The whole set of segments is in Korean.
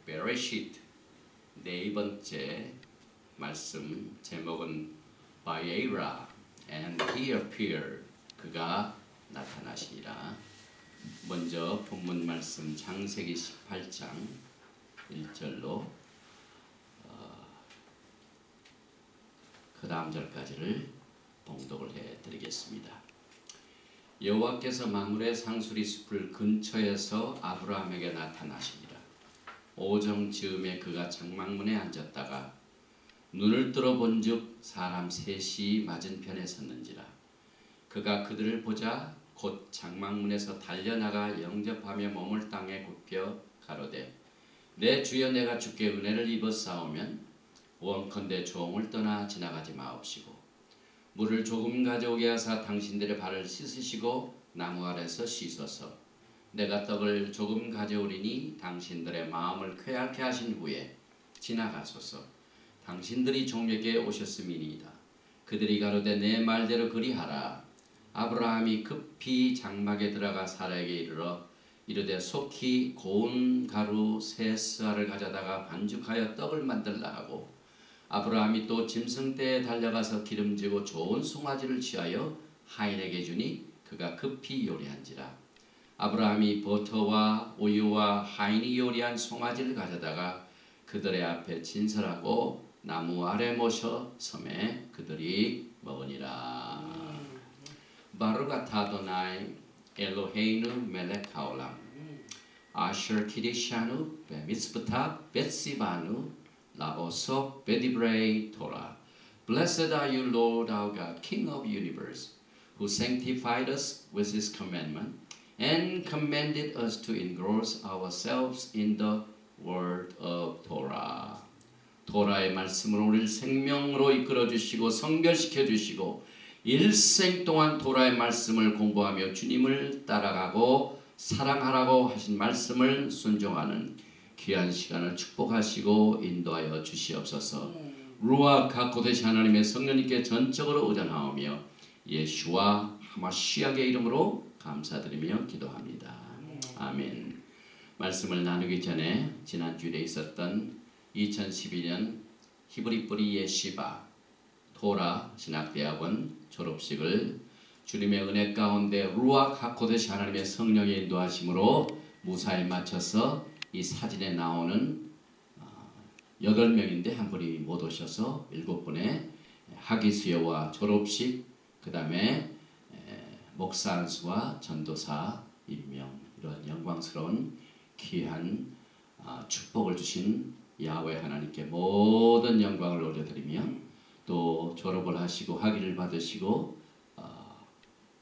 베레시트 네 번째 말씀 제목은 바이에라 and he appeared 그가 나타나시니라. 먼저 본문 말씀 창세기 18장 1절로 그 다음 절까지를 봉독을 해드리겠습니다. 여호와께서 만물의 상수리 숲을 근처에서 아브라함에게 나타나시니라. 오정 즈음에 그가 장막문에 앉았다가 눈을 들어 본즉 사람 셋이 맞은편에 섰는지라. 그가 그들을 보자 곧 장막문에서 달려나가 영접하며 몸을 땅에 굽혀 가로되 내 주여 내가 주께 은혜를 입어 싸우면 원컨대 종을 떠나 지나가지 마옵시고 물을 조금 가져오게 하사 당신들의 발을 씻으시고 나무 아래서 씻어서 내가 떡을 조금 가져오리니 당신들의 마음을 쾌활케 하신 후에 지나가소서. 당신들이 종에게 오셨음이니이다. 그들이 가로되 내 말대로 그리하라. 아브라함이 급히 장막에 들어가 사라에게 이르되 속히 고운 가루 세 스아를 가져다가 반죽하여 떡을 만들라 하고 아브라함이 또 짐승떼에 달려가서 기름지고 좋은 송아지를 취하여 하인에게 주니 그가 급히 요리한지라. 아브라함이 버터와 우유와 하인이 요리한 송아지를 가져다가 그들의 앞에 진설하고 나무 아래 모셔 섬에 그들이 먹으니라. 바루가타 아도나이 엘로헤이누 멜렉 하올람 아셔 키디샤누 베미스부타 베시바누 라오소 베디브레이 토라. Blessed are you, Lord our God, King of universe, who sanctified us with his commandment and commanded us to engross ourselves in the word of Torah. 토라의 말씀으로 우리를 생명으로 이끌어 주시고 성결시켜 주시고 일생 동안 토라의 말씀을 공부하며 주님을 따라가고 사랑하라고 하신 말씀을 순종하는 귀한 시간을 축복하시고 인도하여 주시옵소서. 루아크 하코데시 하나님의 성령님께 전적으로 의존하오며 예수와 하마시아의 이름으로 감사드리며 기도합니다. 아멘. 말씀을 나누기 전에 지난주에 있었던 2012년 히브리 뿌리 예시바 토라 신학대학원 졸업식을 주님의 은혜 가운데 루아크 하코데시 하나님의 성령의 인도하심으로 무사히 마쳐서 이 사진에 나오는 8명인데 한 분이 못 오셔서 7분의 학위 수여와 졸업식 그 다음에 목사 안수와 전도사 임명 이런 영광스러운 귀한 축복을 주신 야훼 하나님께 모든 영광을 올려드리며 또 졸업을 하시고 학위를 받으시고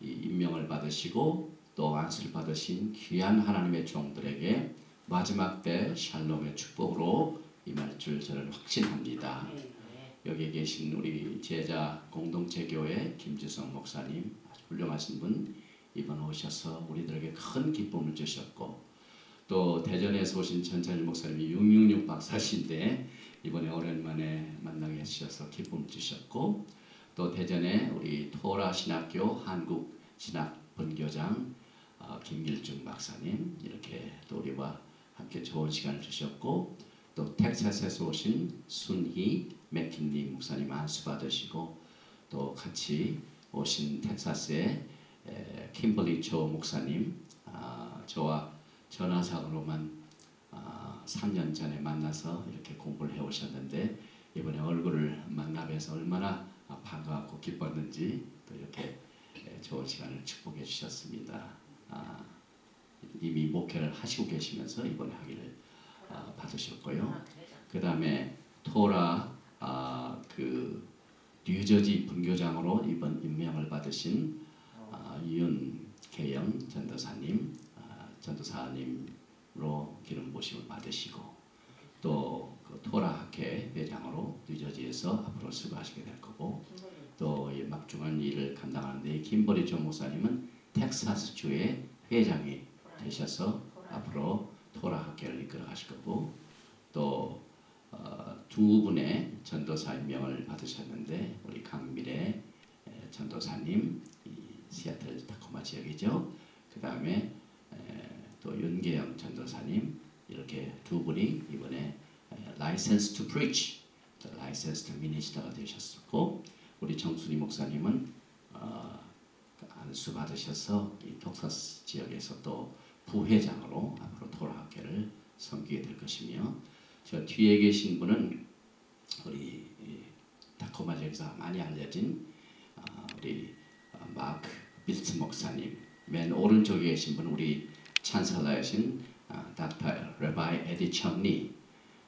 이 임명을 받으시고 또 안수를 받으신 귀한 하나님의 종들에게 마지막 때 샬롬의 축복으로 임할 줄 저는 확신합니다. 여기 계신 우리 제자 공동체 교회 김주성 목사님 아주 훌륭하신 분 이번 오셔서 우리들에게 큰 기쁨을 주셨고 또 대전에서 오신 전찬일 목사님이 666 박사신데 이번에 오랜만에 만나게 해주셔서 기쁨 주셨고 또 대전에 우리 토라 신학교 한국 신학 본교장 김길중 박사님 이렇게 또 우리와 함께 좋은 시간을 주셨고 또 텍사스에서 오신 순희 맥킨리 목사님 안수 받으시고 또 같이 오신 텍사스의 킴벌리 조 목사님 저와 전화상으로만 3년 전에 만나서 이렇게 공부를 해오셨는데 이번에 얼굴을 만나 뵈서 얼마나 반가웠고 기뻤는지 또 이렇게 좋은 시간을 축복해 주셨습니다. 이미 목회를 하시고 계시면서 이번에 학위를 받으셨고요. 그 다음에 토라 그 뉴저지 분교장으로 이번 임명을 받으신 윤계영 전도사님 전도사님으로 기름 부으심을 받으시고 또 그 토라 학회 회장으로 뉴저지에서 앞으로 수고하시게 될 거고 또 이 막중한 일을 감당하는데 김보리 조 목사님은 텍사스 주의 회장이 되셔서 앞으로 토라 학회를 이끌어 가실 거고 또 두 분의 전도사 임명을 받으셨는데 우리 강미래 전도사님 이 시애틀 타코마 지역이죠. 그 다음에 또 윤계영 전도사님 이렇게 두 분이 이번에 License to Preach, License to Minister가 되셨고 우리 정순희 목사님은 안수 받으셔서 이 텍사스 지역에서 또 부회장으로 앞으로 토라학회를 섬기게 될 것이며 저 뒤에 계신 분은 우리 타코마 지역에서 많이 알려진 우리 마크 빌츠 목사님, 맨 오른쪽에 계신 분은 우리 찬설라이신 닥터 레바이 에디 청리,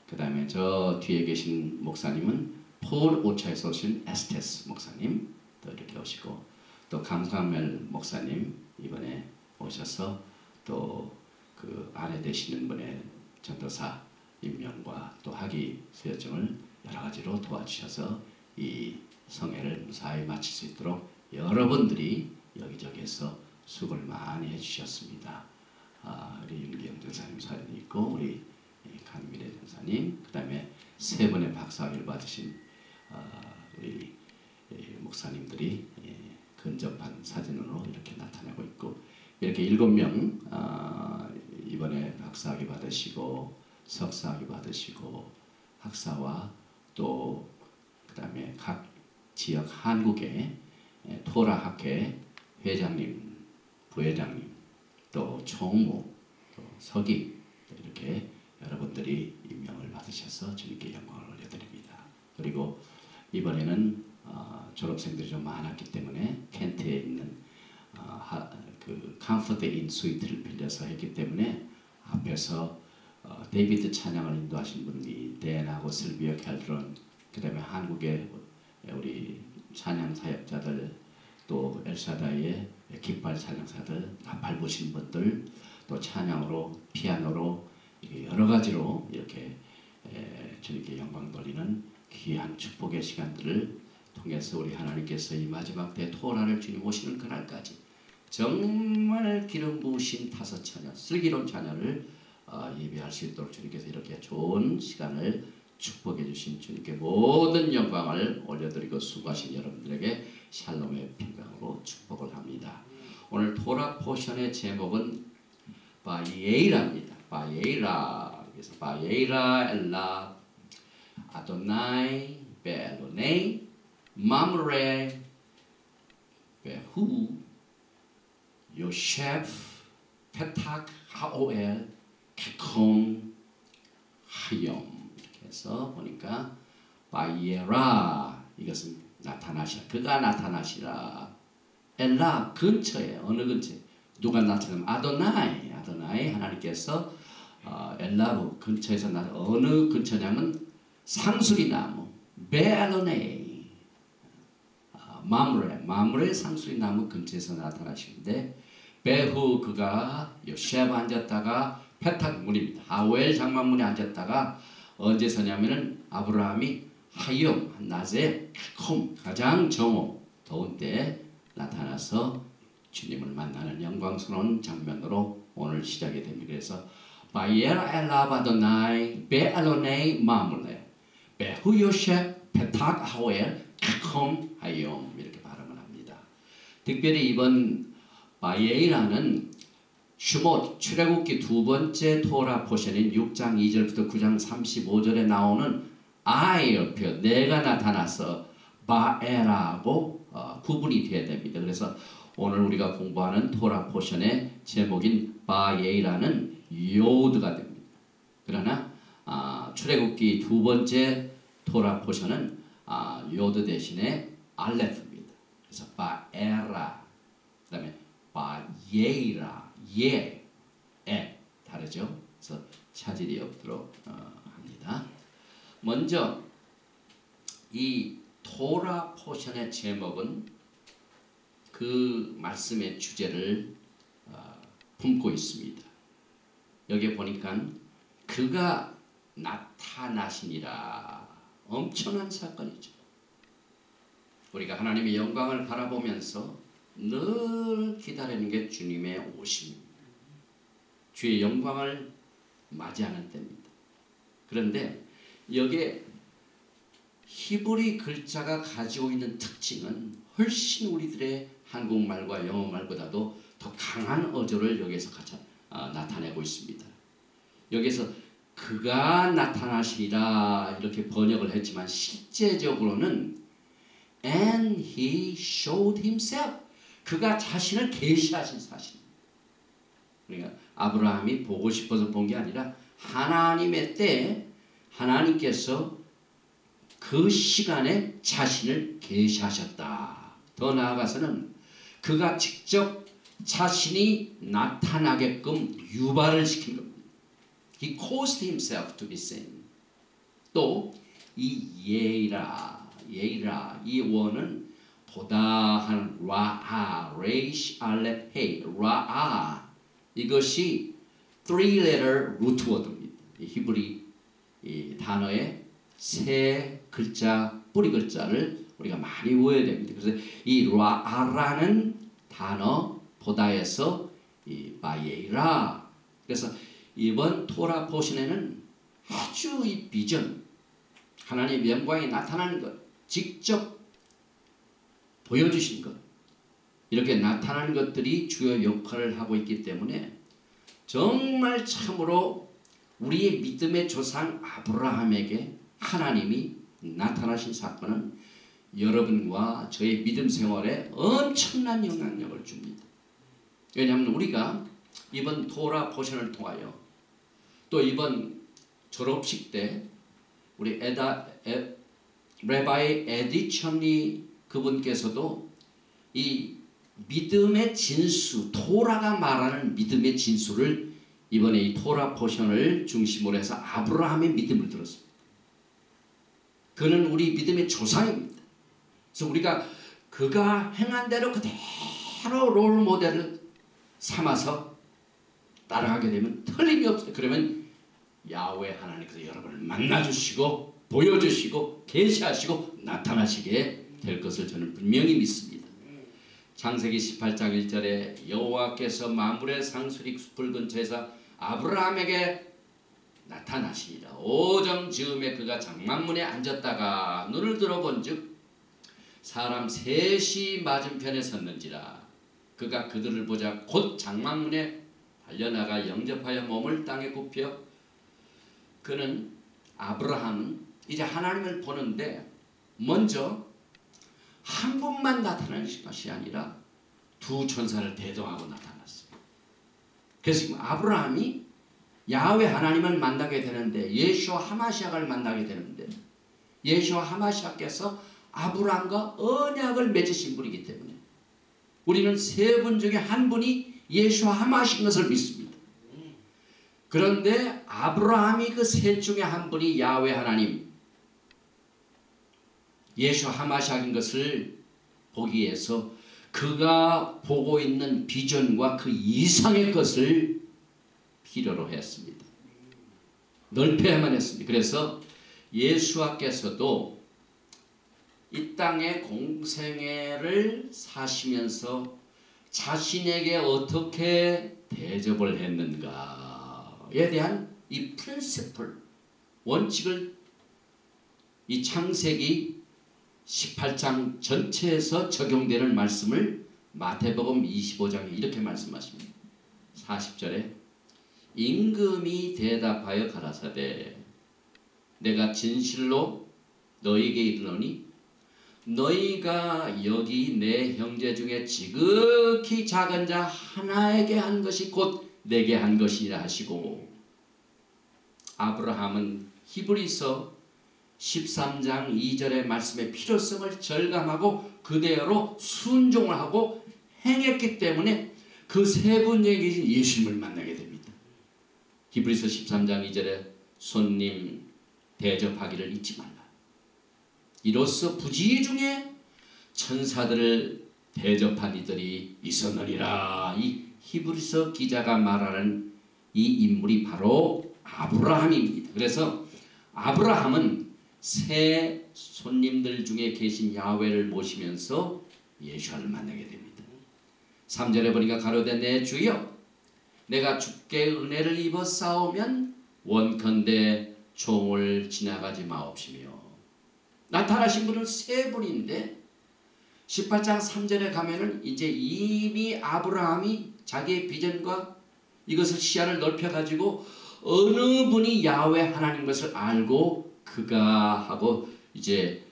그 다음에 저 뒤에 계신 목사님은 폴 오차에서 오신 에스테스 목사님 또 이렇게 오시고 또 감사멜 목사님 이번에 오셔서 또 그 아내 되시는 분의 전도사 임명과 또 학위 수여증을 여러 가지로 도와주셔서 이 성회를 무사히 마칠 수 있도록 여러분들이 여기저기에서 수고를 많이 해주셨습니다. 우리 윤기영 전사님 사연이 있고 우리 강미래 전사님, 그 다음에 세 번의 박사학위를 받으신 우리 목사님들이 근접한 사진으로 이렇게 나타내고 있고 이렇게 7명 이번에 박사학위 받으시고 석사학위 받으시고 학사와 또 그 다음에 각 지역 한국의 토라학회 회장님, 부회장님, 또 총무, 또 서기 이렇게 여러분들이 임명을 받으셔서 주님께 영광을 올려드립니다. 그리고 이번에는 졸업생들이 좀 많았기 때문에 켄트에 있는 그 컴포트 인 스위트를 빌려서 했기 때문에 앞에서 데이비드 찬양을 인도하신 분이 댄하고 실비어 캘드론, 그 다음에 한국의 우리 찬양 사역자들, 또 엘샤다이의 깃발 찬양사들, 나팔 부신 분들, 또 찬양으로 피아노로 여러 가지로 이렇게 주님께 영광 돌리는 귀한 축복의 시간들을 통해서 우리 하나님께서 이 마지막 때 토라를 주님 오시는 그날까지 정말 기름 부으신 다섯 처녀, 슬기로운 자녀를 예배할 수 있도록 주님께서 이렇게 좋은 시간을 축복해 주신 주님께 모든 영광을 올려드리고 수고하신 여러분들에게 샬롬의 평강으로 축복을 합니다. 오늘 토라 포션의 제목은 바예이라입니다. 바예이라. 그래서 바예이라 엘라 아도나이 베엘로네이 마므레 베후 요셰프 페탁 하오엘 케콤 하염. 그래서 보니까 바예라 이것은 나타나시라, 그가 나타나시라. 엘라 근처에, 어느 근처에 누가 나타나면 아도나이, 아도나이 하나님께서 엘라브 근처에서 어느 근처냐면 상수리나무 베알로네이 마므레 상수리나무 근처에서 나타나시는데 베후 그가 요셉 앉았다가 페탁 문입니다. 하웰 장막문에 앉았다가 언제 서냐면은 아브라함이 하염 낮에 가장 정오 더운 때 나타나서 주님을 만나는 영광스러운 장면으로 오늘 시작이 됩니다. 그래서 바예라 엘라 바도나이 베알로네이 마므레 베후 요셉 페탁 하웰 캅홈 하염 이렇게 발음을 합니다. 특별히 이번 바예이라는 슈못 출애굽기 두 번째 토라 포션인 6장 2절부터 9장 35절에 나오는 I의 표, 내가 나타나서 바에라고 구분이 되어야 됩니다. 그래서 오늘 우리가 공부하는 토라 포션의 제목인 바예이라는 요드가 됩니다. 그러나 출애굽기 두 번째 토라 포션은 요드 대신에 알레프입니다. 그래서 바에라, 그 다음에 바예이라, 에 다르죠. 그래서 차질이 없도록 합니다. 먼저 이 토라 포션의 제목은 그 말씀의 주제를 품고 있습니다. 여기 보니까 그가 나타나시니라. 엄청난 사건이죠. 우리가 하나님의 영광을 바라보면서 늘 기다리는 게 주님의 오심입니다. 주의 영광을 맞이하는 때입니다. 그런데 여기에 히브리 글자가 가지고 있는 특징은 훨씬 우리들의 한국말과 영어말보다도 더 강한 어조를 여기에서 나타내고 있습니다. 여기서 그가 나타나시리라 이렇게 번역을 했지만 실제적으로는 and he showed himself. 그가 자신을 계시하신 사실. 그러니까 아브라함이 보고 싶어서 본 게 아니라 하나님의 때에 하나님께서 그 시간에 자신을 계시하셨다. 더 나아가서는 그가 직접 자신이 나타나게끔 유발을 시킨 겁니다. He caused himself to be seen. 또 이 예이라 이 원은 보다 하는 라아, 레이시, 알렙, 헤이, 라아 이것이 three letter root word입니다. 히브리 이 단어의 세 글자 뿌리 글자를 우리가 많이 외워야 됩니다. 그래서 이 라아라는 단어 보다에서 이 바예이라. 그래서 이번 토라 포션에는 아주 이 비전, 하나님의 영광이 나타나는 것, 직접 보여주신 것, 이렇게 나타나는 것들이 주요 역할을 하고 있기 때문에 정말 참으로 우리의 믿음의 조상 아브라함에게 하나님이 나타나신 사건은 여러분과 저의 믿음 생활에 엄청난 영향력을 줍니다. 왜냐하면 우리가 이번 토라 포션을 통하여 또 이번 졸업식 때 우리 레바이 에디 천리 그분께서도 이 믿음의 진수, 토라가 말하는 믿음의 진수를 이번에 이 토라 포션을 중심으로 해서 아브라함의 믿음을 들었습니다. 그는 우리 믿음의 조상입니다. 그래서 우리가 그가 행한 대로 그대로 롤 모델을 삼아서 따라가게 되면 틀림이 없어요. 그러면 야훼 하나님께서 여러분을 만나주시고 보여주시고 계시하시고 나타나시게 될 것을 저는 분명히 믿습니다. 창세기 18장 1절에 여호와께서 만물의 상수리 숲을 근처에서 아브라함에게 나타나시니라. 오정 즈음에 그가 장막문에 앉았다가 눈을 들어본즉 사람 셋이 맞은편에 섰는지라. 그가 그들을 보자 곧 장막문에 달려나가 영접하여 몸을 땅에 굽혀. 그는 아브라함은 이제 하나님을 보는데 먼저 한 분만 나타나는 것이 아니라 두 천사를 대동하고 나타났어요. 그래서 지금 아브라함이 야훼 하나님을 만나게 되는데 예수와 하마시아를 만나게 되는데 예수와 하마시아께서 아브라함과 언약을 맺으신 분이기 때문에 우리는 세 분 중에 한 분이 예수와 하마신 것을 믿습니다. 그런데 아브라함이 그 셋 중에 한 분이 야훼 하나님 예수와 하마시아인 것을 보기 위해서 그가 보고 있는 비전과 그 이상의 것을 필요로 했습니다. 넓혀야만 했습니다. 그래서 예수와께서도 이 땅의 공생애를 사시면서 자신에게 어떻게 대접을 했는가에 대한 이 프린시플, 원칙을 이 창세기 18장 전체에서 적용되는 말씀을 마태복음 25장에 이렇게 말씀하십니다. 40절에 임금이 대답하여 가라사대 내가 진실로 너희에게 이르노니 너희가 여기 내 형제 중에 지극히 작은 자 하나에게 한 것이 곧 내게 한 것이라 하시고 아브라함은 히브리서 13장 2절의 말씀의 필요성을 절감하고 그대로 순종을 하고 행했기 때문에 그 세 분에게 계신 예수님을 만나게 됩니다. 히브리서 13장 2절에 손님 대접하기를 잊지 말라. 이로써 부지 중에 천사들을 대접한 이들이 있었느니라. 이 히브리서 기자가 말하는 이 인물이 바로 아브라함입니다. 그래서 아브라함은 새 손님들 중에 계신 야훼를 모시면서 예수를 만나게 됩니다. 3절에 보니까 가로되 내 주여 내가 주께 은혜를 입어 싸우면 원컨대 종을 지나가지 마옵시며. 나타나신 분은 세 분인데 18장 3절에 가면은 이제 이미 아브라함이 자기의 비전과 이것을 시야를 넓혀가지고 어느 분이 야훼 하나님 것을 알고 그가 하고 이제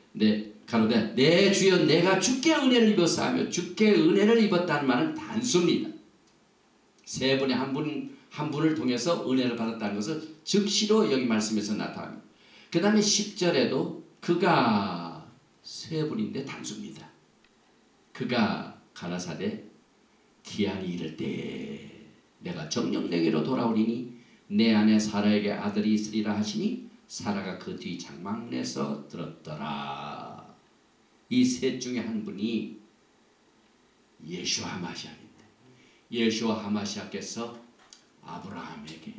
가로되 내 주여 내가 주께 은혜를 입었사하며 주께 은혜를 입었다는 말은 단수입니다. 세 분의 한 분을 통해서 은혜를 받았다는 것을 즉시로 여기 말씀에서 나타납니다. 그 다음에 10절에도 그가 세 분인데 단수입니다. 그가 가라사대 기한이 이를 때 내가 정녕 내게로 돌아오리니 내 안에 사라에게 아들이 있으리라 하시니 사라가 그 뒤 장막문에서 들었더라. 이 셋 중에 한 분이 예수와 하마시아입니다. 예수와 하마시아께서 아브라함에게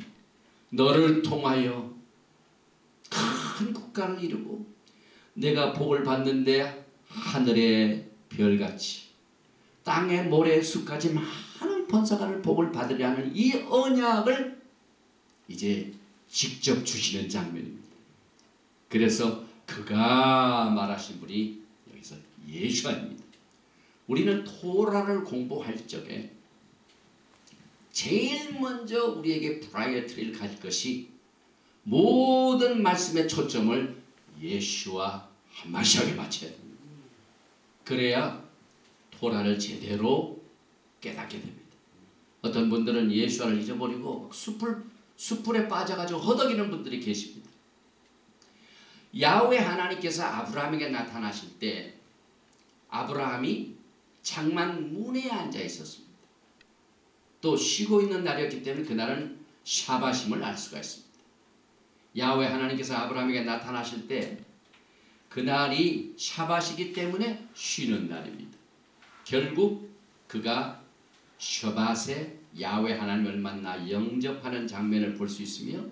너를 통하여 큰 국가를 이루고 내가 복을 받는데 하늘의 별같이 땅의 모래수까지 많은 번사가를 복을 받으려는 이 언약을 이제 직접 주시는 장면입니다. 그래서 그가 말하신 분이 여기서 예수아입니다. 우리는 토라를 공부할 적에 제일 먼저 우리에게 프라이어티를 가질 것이 모든 말씀의 초점을 예수와 하마시아에 맞춰야 됩니다. 그래야 토라를 제대로 깨닫게 됩니다. 어떤 분들은 예수와를 잊어버리고 숯불에 빠져가지고 허덕이는 분들이 계십니다. 야훼 하나님께서 아브라함에게 나타나실 때 아브라함이 장막 문에 앉아 있었습니다. 또 쉬고 있는 날이었기 때문에 그날은 샤바심을 알 수가 있습니다. 야훼 하나님께서 아브라함에게 나타나실 때 그날이 샤바시기 때문에 쉬는 날입니다. 결국 그가 샤밧에 야훼 하나님을 만나 영접하는 장면을 볼 수 있으며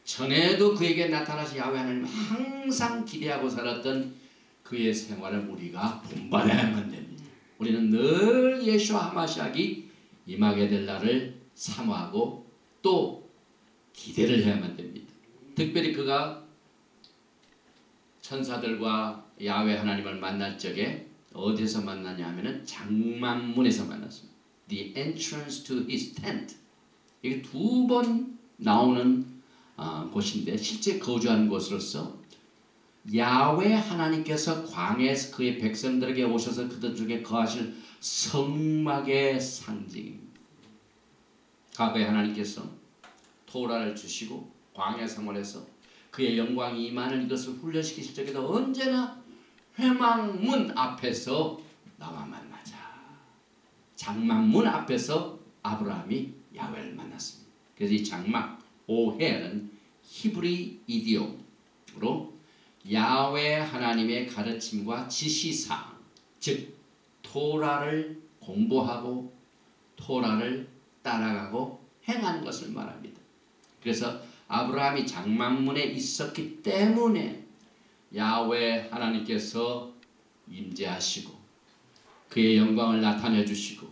전에도 그에게 나타나신 야훼 하나님을 항상 기대하고 살았던 그의 생활을 우리가 본받아야만 됩니다. 우리는 늘 예수와 하마시아가 임하게 될 날을 사모하고 또 기대를 해야만 됩니다. 특별히 그가 천사들과 야훼 하나님을 만날 적에 어디서 만나냐 하면은 장막문에서 만났습니다. The entrance to his tent. 이게 2번 나오는 곳인데 실제 거주하는 곳으로서 야훼 하나님께서 광야에서 그의 백성들에게 오셔서 그들 중에 거하실 성막의 상징입니다. 과거에 하나님께서 토라를 주시고 광야 생활에서 그의 영광이 임하는 이것을 훈련시키실 적에도 언제나 회막문 앞에서 나와 만나자. 장막문 앞에서 아브라함이 야훼를 만났습니다. 그래서 이 장막 오해는 히브리 이디옴으로 야훼 하나님의 가르침과 지시사항, 즉 토라를 공부하고 토라를 따라가고 행하는 것을 말합니다. 그래서 아브라함이 장막문에 있었기 때문에 야훼 하나님께서 임재하시고 그의 영광을 나타내 주시고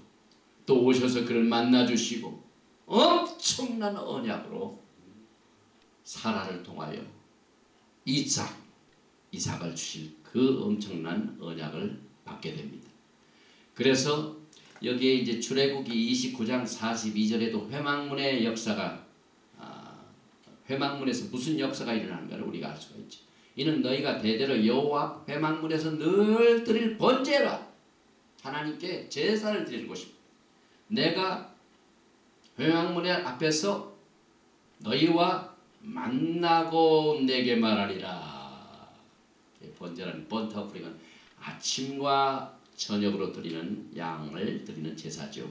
또 오셔서 그를 만나 주시고 엄청난 언약으로 사라를 통하여 이삭을 주실 그 엄청난 언약을 받게 됩니다. 그래서 여기에 이제 출애굽기 29장 42절에도 회막문의 역사가 회막문에서 무슨 역사가 일어나는가를 우리가 알 수가 있죠. 이는 너희가 대대로 여호와 회막문에서 늘 드릴 번제라. 하나님께 제사를 드리는 것입니다. 내가 회막문의 앞에서 너희와 만나고 내게 말하리라. 번제라는 번트 오프링은 아침과 저녁으로 드리는 양을 드리는 제사죠.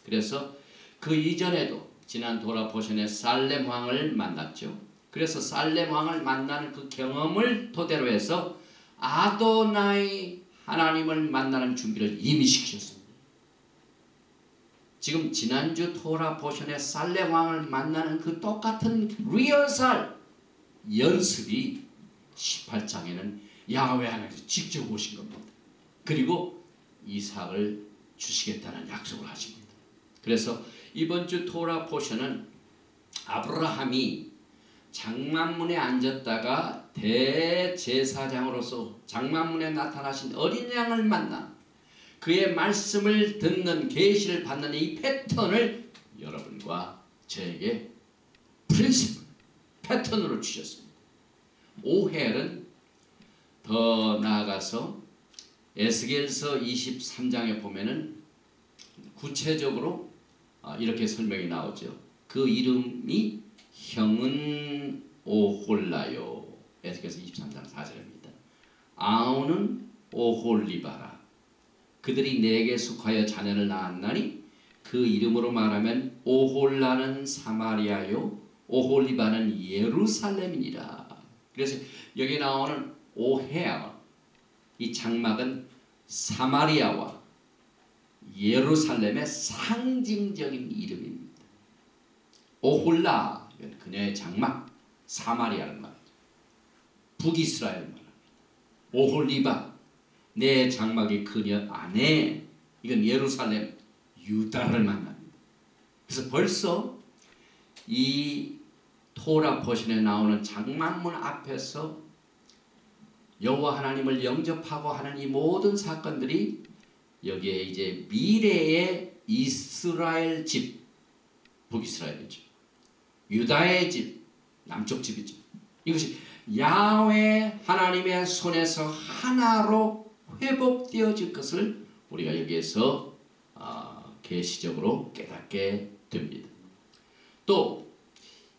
그래서 그 이전에도 지난 도라 포션의 살렘 왕을 만났죠. 그래서 살렘 왕을 만나는 그 경험을 토대로 해서 아도나이 하나님을 만나는 준비를 이미 시키셨습니다. 지금 지난주 토라 포션의 살렘 왕을 만나는 그 똑같은 리허설 연습이 18장에는 야훼 하나님께서 직접 오신 겁니다. 그리고 이삭을 주시겠다는 약속을 하십니다. 그래서 이번 주 토라 포션은 아브라함이 장막문에 앉았다가 대제사장으로서 장막문에 나타나신 어린 양을 만나 그의 말씀을 듣는 계시를 받는 이 패턴을 여러분과 저에게 프린시플, 패턴으로 주셨습니다. 오헬은 더 나아가서 에스겔서 23장에 보면은 구체적으로 이렇게 설명이 나오죠. 그 이름이 형은 오홀라요. 에스겔서 23장 4절입니다. 아우는 오홀리바라. 그들이 내게 속하여 자녀를 낳았나니 그 이름으로 말하면 오홀라는 사마리아요, 오홀리바는 예루살렘이니라. 그래서 여기 나오는 오헤아, 이 장막은 사마리아와 예루살렘의 상징적인 이름입니다. 오홀라, 그녀의 장막, 사마리아를 말합니다. 북이스라엘 말합니다. 오홀리바, 내 장막의 그녀 아내, 이건 예루살렘, 유다를 만납니다. 그래서 벌써 이 토라 포션에 나오는 장막문 앞에서 여호와 하나님을 영접하고 하는 이 모든 사건들이 여기에 이제 미래의 이스라엘 집, 북이스라엘이죠. 유다의 집, 남쪽 집이죠. 이것이 야훼 하나님의 손에서 하나로 회복되어질 것을 우리가 여기에서 계시적으로 깨닫게 됩니다. 또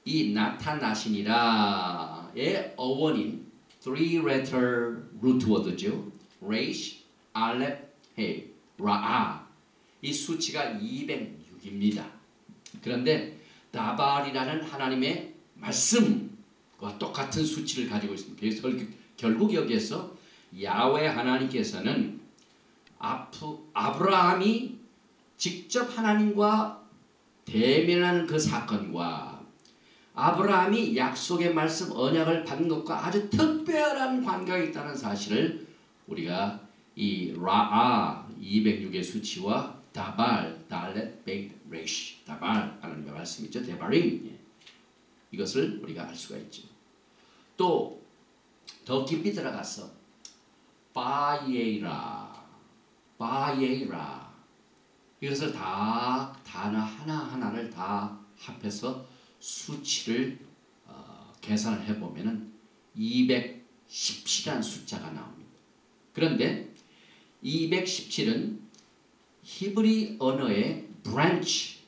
이 나타나시니라의 어원인 three letter root word죠. 레이시, 알렙, 헤, 라아. 이 수치가 206입니다. 그런데 다발이라는 하나님의 말씀과 똑같은 수치를 가지고 있습니다. 그래서 결국 여기에서 야훼 하나님께서는 아브라함이 직접 하나님과 대면하는 그 사건과 아브라함이 약속의 말씀 언약을 받는 것과 아주 특별한 관계가 있다는 사실을 우리가 이 라아 206의 수치와 다발, 달렛, 베이트, 레시, 다발 하나님의 말씀이죠. 데바림, 이것을 우리가 알 수가 있죠. 또 더 깊이 들어가서 바예라, 바예라, 이것을 다 단어 하나하나를 다 합해서 수치를 계산을 해보면 217이라는 숫자가 나옵니다. 그런데 217은 히브리 언어의 branch,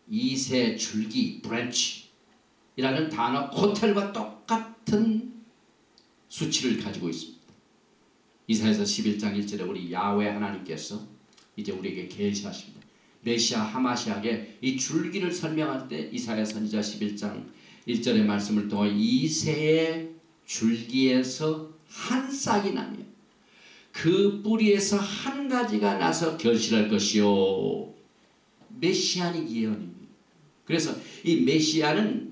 이세 줄기, branch이라는 단어 호텔과 똑같은 수치를 가지고 있습니다. 이사야서 11장 1절에 우리 야훼 하나님께서 이제 우리에게 계시하십니다. 메시아 하마시아의 이 줄기를 설명할 때 이사야 선지자 11장 1절의 말씀을 통해 이새의 줄기에서 한 싹이 나며 그 뿌리에서 한 가지가 나서 결실할 것이요. 메시아닉 예언입니다. 그래서 이 메시아는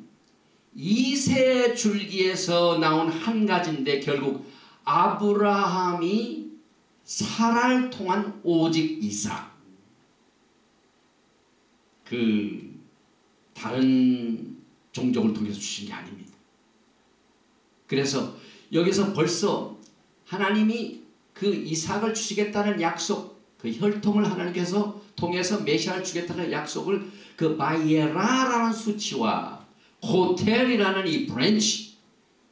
이새 줄기에서 나온 한 가지인데 결국 아브라함이 사라를 통한 오직 이삭, 그 다른 종족을 통해서 주신 게 아닙니다. 그래서 여기서 벌써 하나님이 그 이삭을 주시겠다는 약속, 그 혈통을 하나님께서 통해서 메시아를 주겠다는 약속을 그 바이에라라는 수치와 호텔이라는 이 브랜치,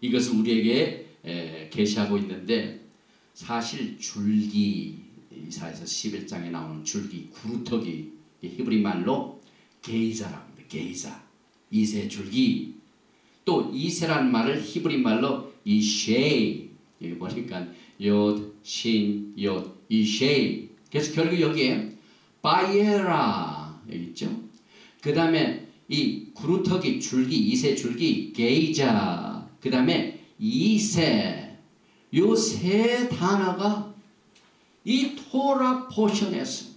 이것을 우리에게 계시하고 있는데, 사실 줄기, 이사야서 11장에 나오는 줄기, 구루터기, 히브리 말로 게이자라고 합니다. 게이자, 이세 줄기. 또 이세라는 말을 히브리 말로 이쉐이, 여기 보니까 옅, 신, 옅, 이쉐이. 그래서 결국 여기에 바이에라 여기 있죠. 그 다음에 이 구루터기 줄기, 이세 줄기, 게이자, 그 다음에 이세, 요 세 단어가 이 토라 포션에서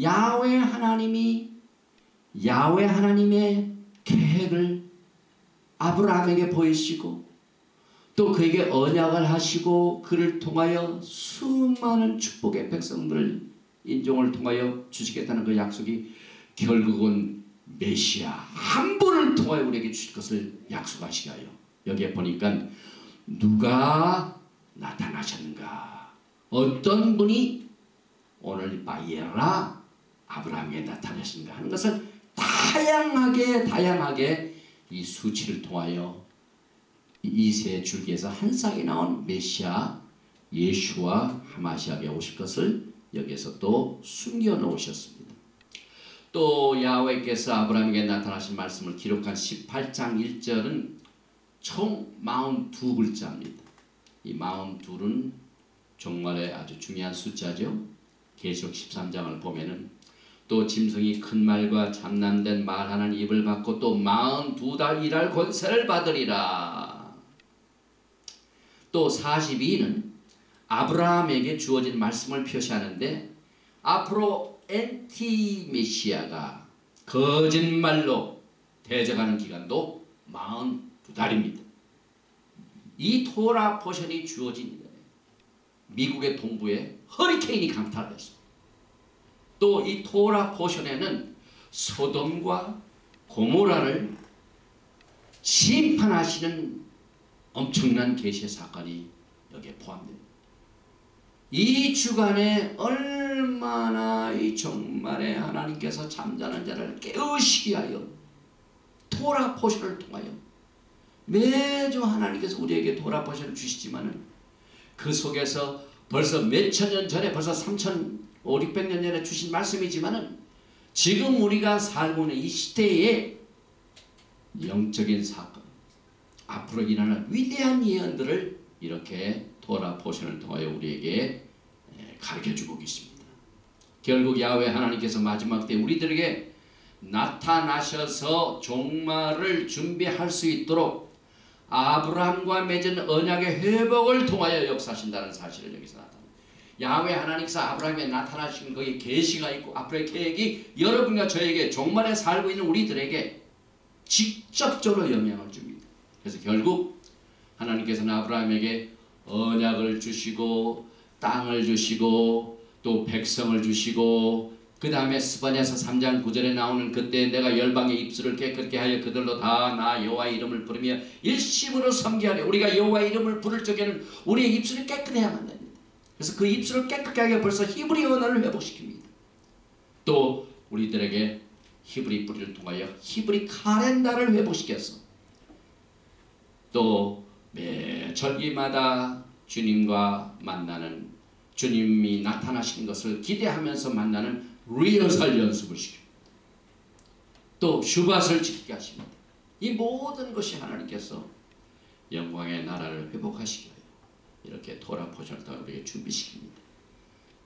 야훼 하나님의 계획을 아브라함에게 보이시고 또 그에게 언약을 하시고 그를 통하여 수많은 축복의 백성들 인종을 통하여 주시겠다는 그 약속이 결국은 메시아 한 분을 통하여 우리에게 주실 것을 약속하시가요. 여기에 보니까 누가 나타나셨는가, 어떤 분이 오늘 바이에라 아브라함에게 나타나셨는가 하는 것을 다 다양하게 이 수치를 통하여 이세 줄기에서 한 쌍이 나온 메시아 예수와 하마시아가 오실 것을 여기에서 또 숨겨 놓으셨습니다. 또 야훼께서 아브라함에게 나타나신 말씀을 기록한 18장 1절은 총 42글자입니다. 이 42는 정말에 아주 중요한 숫자죠. 계시록 13장을 보면은 또 짐승이 큰 말과 잠잠된 말 하나는 입을 받고 또 42달 일할 권세를 받으리라. 또 42는 아브라함에게 주어진 말씀을 표시하는데 앞으로 엔티메시아가 거짓말로 대적하는 기간도 42달입니다. 이 토라 포션이 주어진 미국의 동부에 허리케인이 강타했습니다. 또 이 토라 포션에는 소돔과 고모라를 심판하시는 엄청난 계시의 사건이 여기에 포함됩니다. 이 주간에 얼마나 이 정말에 하나님께서 잠자는 자를 깨우시기 위하여 토라 포션을 통하여 매주 하나님께서 우리에게 토라 포션을 주시지만은 그 속에서 벌써 몇천 년 전에 벌써 3,500~600년 전에 주신 말씀이지만은 지금 우리가 살고 있는 이 시대에 영적인 사건 앞으로 일어날 위대한 예언들을 이렇게 토라 포션을 통하여 우리에게 가르쳐주고 계십니다. 결국 야훼 하나님께서 마지막 때 우리들에게 나타나셔서 종말을 준비할 수 있도록 아브라함과 맺은 언약의 회복을 통하여 역사하신다는 사실을 여기서 나타납니다. 야훼 하나님께서 아브라함에 나타나신 거기 계시가 있고 앞으로의 계획이 여러분과 저에게 종말에 살고 있는 우리들에게 직접적으로 영향을 줍니다. 그래서 결국 하나님께서는 아브라함에게 언약을 주시고 땅을 주시고 또 백성을 주시고 그 다음에 스바냐서 3장 9절에 나오는 그때 내가 열방의 입술을 깨끗게 하여 그들로 다 나 여호와의 이름을 부르며 일심으로 섬기하려. 우리가 여호와의 이름을 부를 적에는 우리의 입술이 깨끗해야만 됩니다. 그래서 그 입술을 깨끗게 하게 벌써 히브리 언어를 회복시킵니다. 또 우리들에게 히브리 뿌리를 통하여 히브리 카렌다를 회복시켰어. 또 매 절기마다 주님과 만나는 주님이 나타나시는 것을 기대하면서 만나는 리허설 연습을 시킵니다. 또 슈밧을 지키게 하십니다. 이 모든 것이 하나님께서 영광의 나라를 회복하시기 위하여 이렇게 토라 포션을 통해 우리에게 준비시킵니다.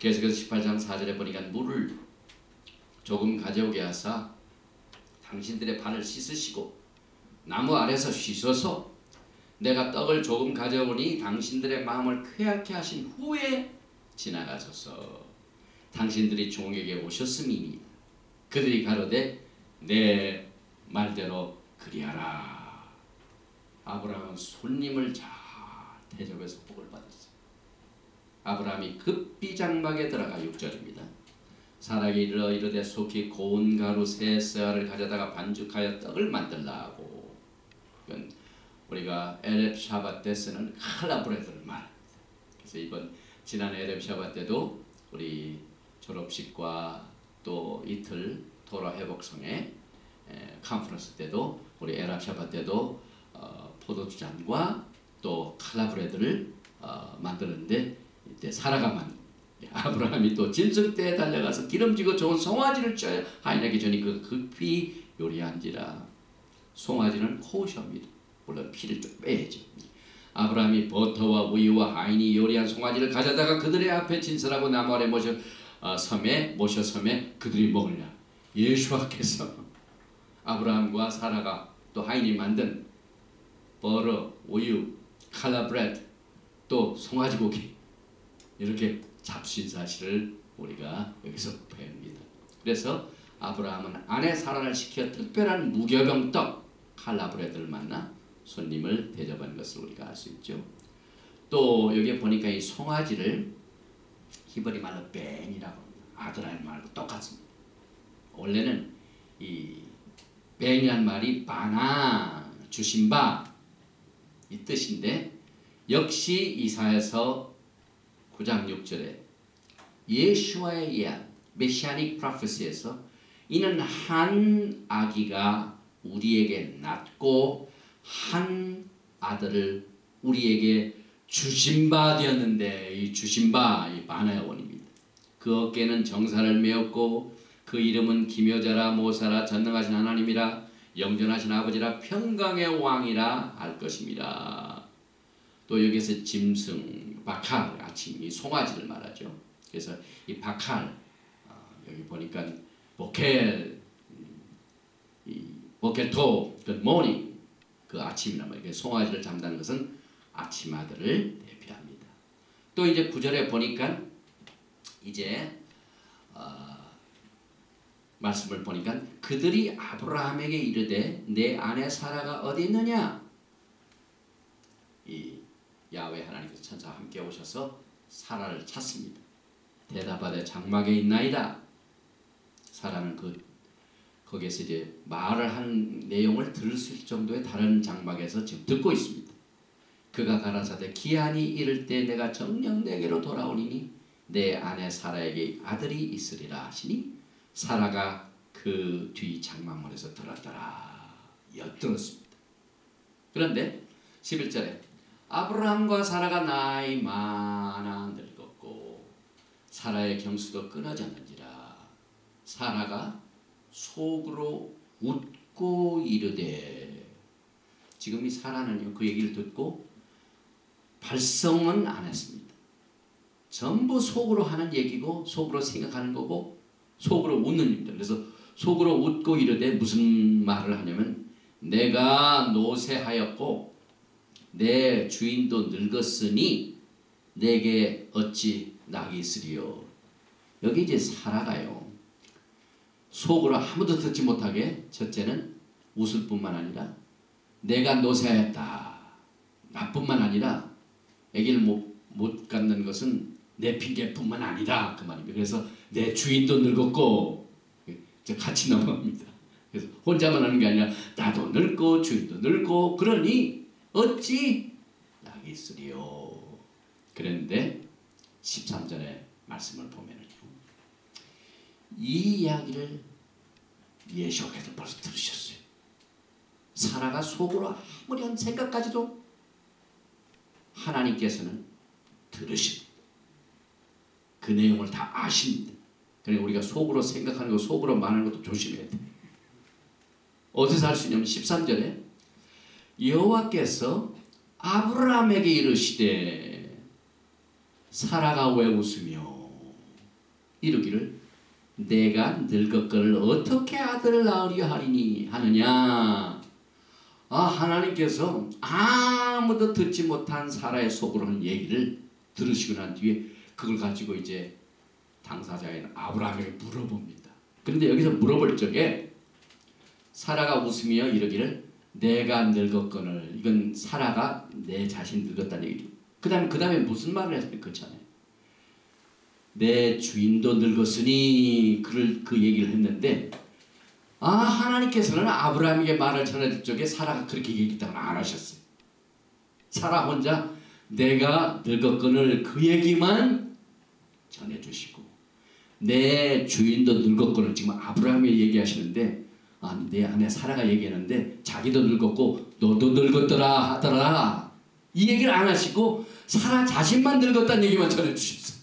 계속해서 18장 4절에 보니까 물을 조금 가져오게 하사 당신들의 발을 씻으시고 나무 아래서 쉬셔서 내가 떡을 조금 가져오니 당신들의 마음을 쾌하게 하신 후에 지나가소서. 당신들이 종에게 오셨음이니 그들이 가로되 내 말대로 그리하라. 아브라함은 손님을 잘 대접해서 복을 받았어요. 아브라함이 급히 장막에 들어가 6절입니다. 사라가 이르되 속히 고운 가루 세 쇠알을 가져다가 반죽하여 떡을 만들라 하고. 이건 우리가 에렙 샤밧 때 쓰는 칼라브레드를 말합니다. 그래서 지난 에렙 샤밧 때도 우리 졸업식과 또 이틀 토라 회복성의 컨퍼런스 때도 우리 에렙 샤밧 때도 포도주잔과 또 칼라브레드를 만드는데 이때 사라가 아브라함이 또 짐승떼에 달려가서 기름지고 좋은 송아지를 쪄야 하인에게 주니 그 급히 요리한지라. 송아지는 코셔입니다. 물론 피를 좀 빼야죠. 아브라함이 버터와 우유와 하인이 요리한 송아지를 가져다가 그들의 앞에 진설하고 나무 아래 모셔 섬에 그들이 먹으려. 예수와께서 아브라함과 사라가 또 하인이 만든 버터, 우유, 칼라브레드 또 송아지 고기 이렇게 잡수인 사실을 우리가 여기서 배웁니다. 그래서 아브라함은 아내 사라를 시켜 특별한 무교병떡 칼라브레드를 만나 손님을 대접한 것을 우리가 알 수 있죠. 또 여기에 보니까 이 송아지를 히브리 말로 벤이라고 합니다. 아드라엘 말과 똑같습니다. 원래는 이 벤이란 말이 바나 주신 바 이 뜻인데 역시 이사야서 9장 6절에 예수와의 예언 메시아닉 프로페시에서 이는 한 아기가 우리에게 낳고 한 아들을 우리에게 주신 바 되었는데, 이 주신 바, 이 만화의 원입니다. 그 어깨는 정사를 메었고 그 이름은 기묘자라 모사라 전능하신 하나님이라 영전하신 아버지라 평강의 왕이라 할 것입니다. 또 여기서 짐승, 바칼, 아침, 이 송아지를 말하죠. 그래서 이 바칼, 여기 보니까 보켈, 이 보켈토, 그 모닝, 그 아침이란 말이에요. 송아지를 잠다는 것은 아침 아들을 대표합니다. 또 이제 9절에 보니까 이제 말씀을 보니까 그들이 아브라함에게 이르되 내 아내 사라가 어디 있느냐? 이 야훼 하나님께서 천사와 함께 오셔서 사라를 찾습니다. 대답하되 장막에 있나이다. 사라는 거기에서 이제 말을 한 내용을 들을 수 있을 정도의 다른 장막에서 지금 듣고 있습니다. 그가 가라사대 기한이 이를 때 내가 정녕 내게로 돌아오리니 내 아내 사라에게 아들이 있으리라 하시니 사라가 그 뒤 장막문에서 들었더라. 엿들었습니다. 그런데 11절에 아브라함과 사라가 나이 많아 늙었고 사라의 경수도 끊어졌는지라 사라가 속으로 웃고 이르되, 지금 이 사라는요 그 얘기를 듣고 발성은 안 했습니다. 전부 속으로 하는 얘기고 속으로 생각하는 거고 속으로 웃는 일입니다. 그래서 속으로 웃고 이르되 무슨 말을 하냐면 내가 노쇠하였고 내 주인도 늙었으니 내게 어찌 낙이 있으리요. 여기 이제 사라가요 속으로 아무도 듣지 못하게 첫째는 웃을 뿐만 아니라 내가 노쇠하였다 나뿐만 아니라 아기를 못 갖는 것은 내 핑계뿐만 아니다 그 말입니다. 그래서 내 주인도 늙었고, 같이 넘어갑니다. 그래서 혼자만 하는 게 아니라 나도 늙고 주인도 늙고 그러니 어찌 낙이 있으리요. 그런데 13절의 말씀을 보면은요 이 이야기를 예수께서 벌써 들으셨어요. 사라가 속으로 아무리 한 생각까지도 하나님께서는 들으십니다. 그 내용을 다 아십니다. 그러니까 우리가 속으로 생각하는 거 속으로 말하는 것도 조심해야 돼. 어디서 할 수 있냐면 13절에 여호와께서 아브라함에게 이르시되 사라가 왜 웃으며 이르기를 내가 늙었거늘 어떻게 아들을 낳으려 하리니 하느냐. 하나님께서 아무도 듣지 못한 사라의 속으로 하는 얘기를 들으시고 난 뒤에 그걸 가지고 이제 당사자인 아브라함에게 물어봅니다. 그런데 여기서 물어볼 적에 사라가 웃으며 이르기를 내가 늙었거늘, 이건 사라가 내 자신 늙었다는 얘기죠. 그 다음에 무슨 말을 했습니까? 그렇잖아요. 내 주인도 늙었으니 그 얘기를 했는데 하나님께서는 아브라함에게 말을 전해줄 적에 사라가 그렇게 얘기했다고 안 하셨어요. 사라 혼자 내가 늙었거늘 그 얘기만 전해주시고 내 주인도 늙었거늘, 지금 아브라함이 얘기하시는데 내 아내 사라가 얘기하는데 자기도 늙었고 너도 늙었더라 하더라 이 얘기를 안 하시고 사라 자신만 늙었다는 얘기만 전해주셨어요.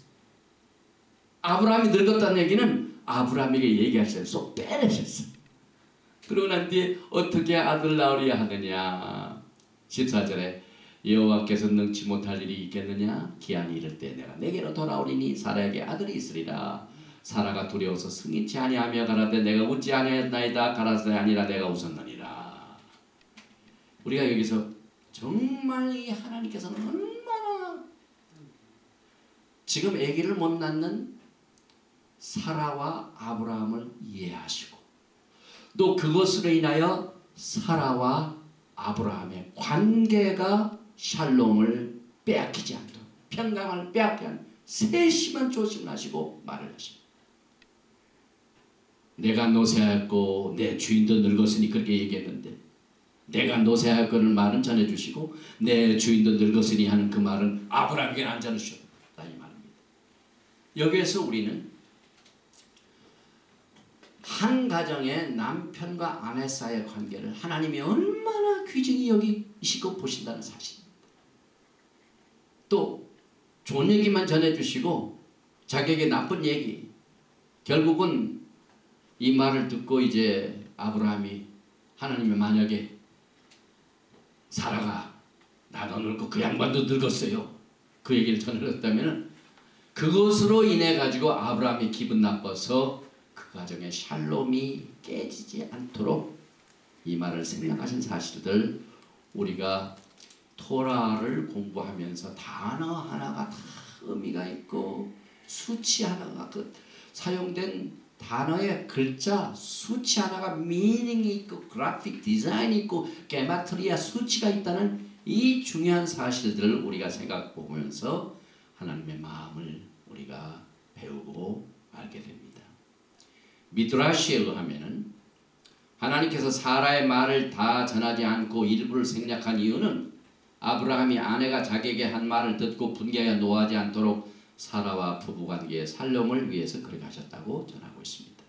아브라함이 늙었다는 얘기는 아브라함에게 얘기하셨어요. 쏙 빼내셨어요. 그러고 난 뒤에 어떻게 아들 낳으려 하느냐. 14절에 여호와께서 능치 못할 일이 있겠느냐. 기한이 이를 때 내가 내게로 돌아오리니 사라에게 아들이 있으리라. 사라가 두려워서 승인치 아니하며 가라되 내가 웃지 아니하였나이다. 가라사대 아니라 내가 웃었느니라. 우리가 여기서 정말 이 하나님께서는 얼마나 지금 아기를 못 낳는 사라와 아브라함을 이해하시고 또 그것으로 인하여 사라와 아브라함의 관계가 샬롬을 빼앗기지 않도록 평강을 빼앗기 않도록 세심한 조심을 하시고 말을 하십니다. 내가 노쇠하였고 내 주인도 늙었으니 그렇게 얘기했는데 내가 노쇠하였거늘 말은 전해주시고 내 주인도 늙었으니 하는 그 말은 아브라함에게는 안 전해주셨다 이 말입니다. 여기에서 우리는 한 가정의 남편과 아내 사이의 관계를 하나님이 얼마나 귀중히 여기시고 보신다는 사실입니다. 또 좋은 얘기만 전해주시고 자기에게 나쁜 얘기, 결국은 이 말을 듣고 이제 아브라함이 하나님이 만약에 사라가 나도 늙고 그 양반도 늙었어요, 그 얘기를 전해줬다면 그것으로 인해 가지고 아브라함이 기분 나빠서 그 가정의 샬롬이 깨지지 않도록 이 말을 생략하신 사실들, 우리가 토라를 공부하면서 단어 하나가 다 의미가 있고 수치 하나가 사용된 단어의 글자 수치 하나가 미닝이 있고 그래픽 디자인이 있고 게마트리아 수치가 있다는 이 중요한 사실들을 우리가 생각해 보면서 하나님의 마음을 우리가 배우고 알게 됩니다. 미드라시에 의하면은 하나님께서 사라의 말을 다 전하지 않고 일부를 생략한 이유는 아브라함이 아내가 자기에게 한 말을 듣고 분개하여 노하지 않도록 사라와 부부관계의 살롬을 위해서 그렇게 하셨다고 전하고 있습니다.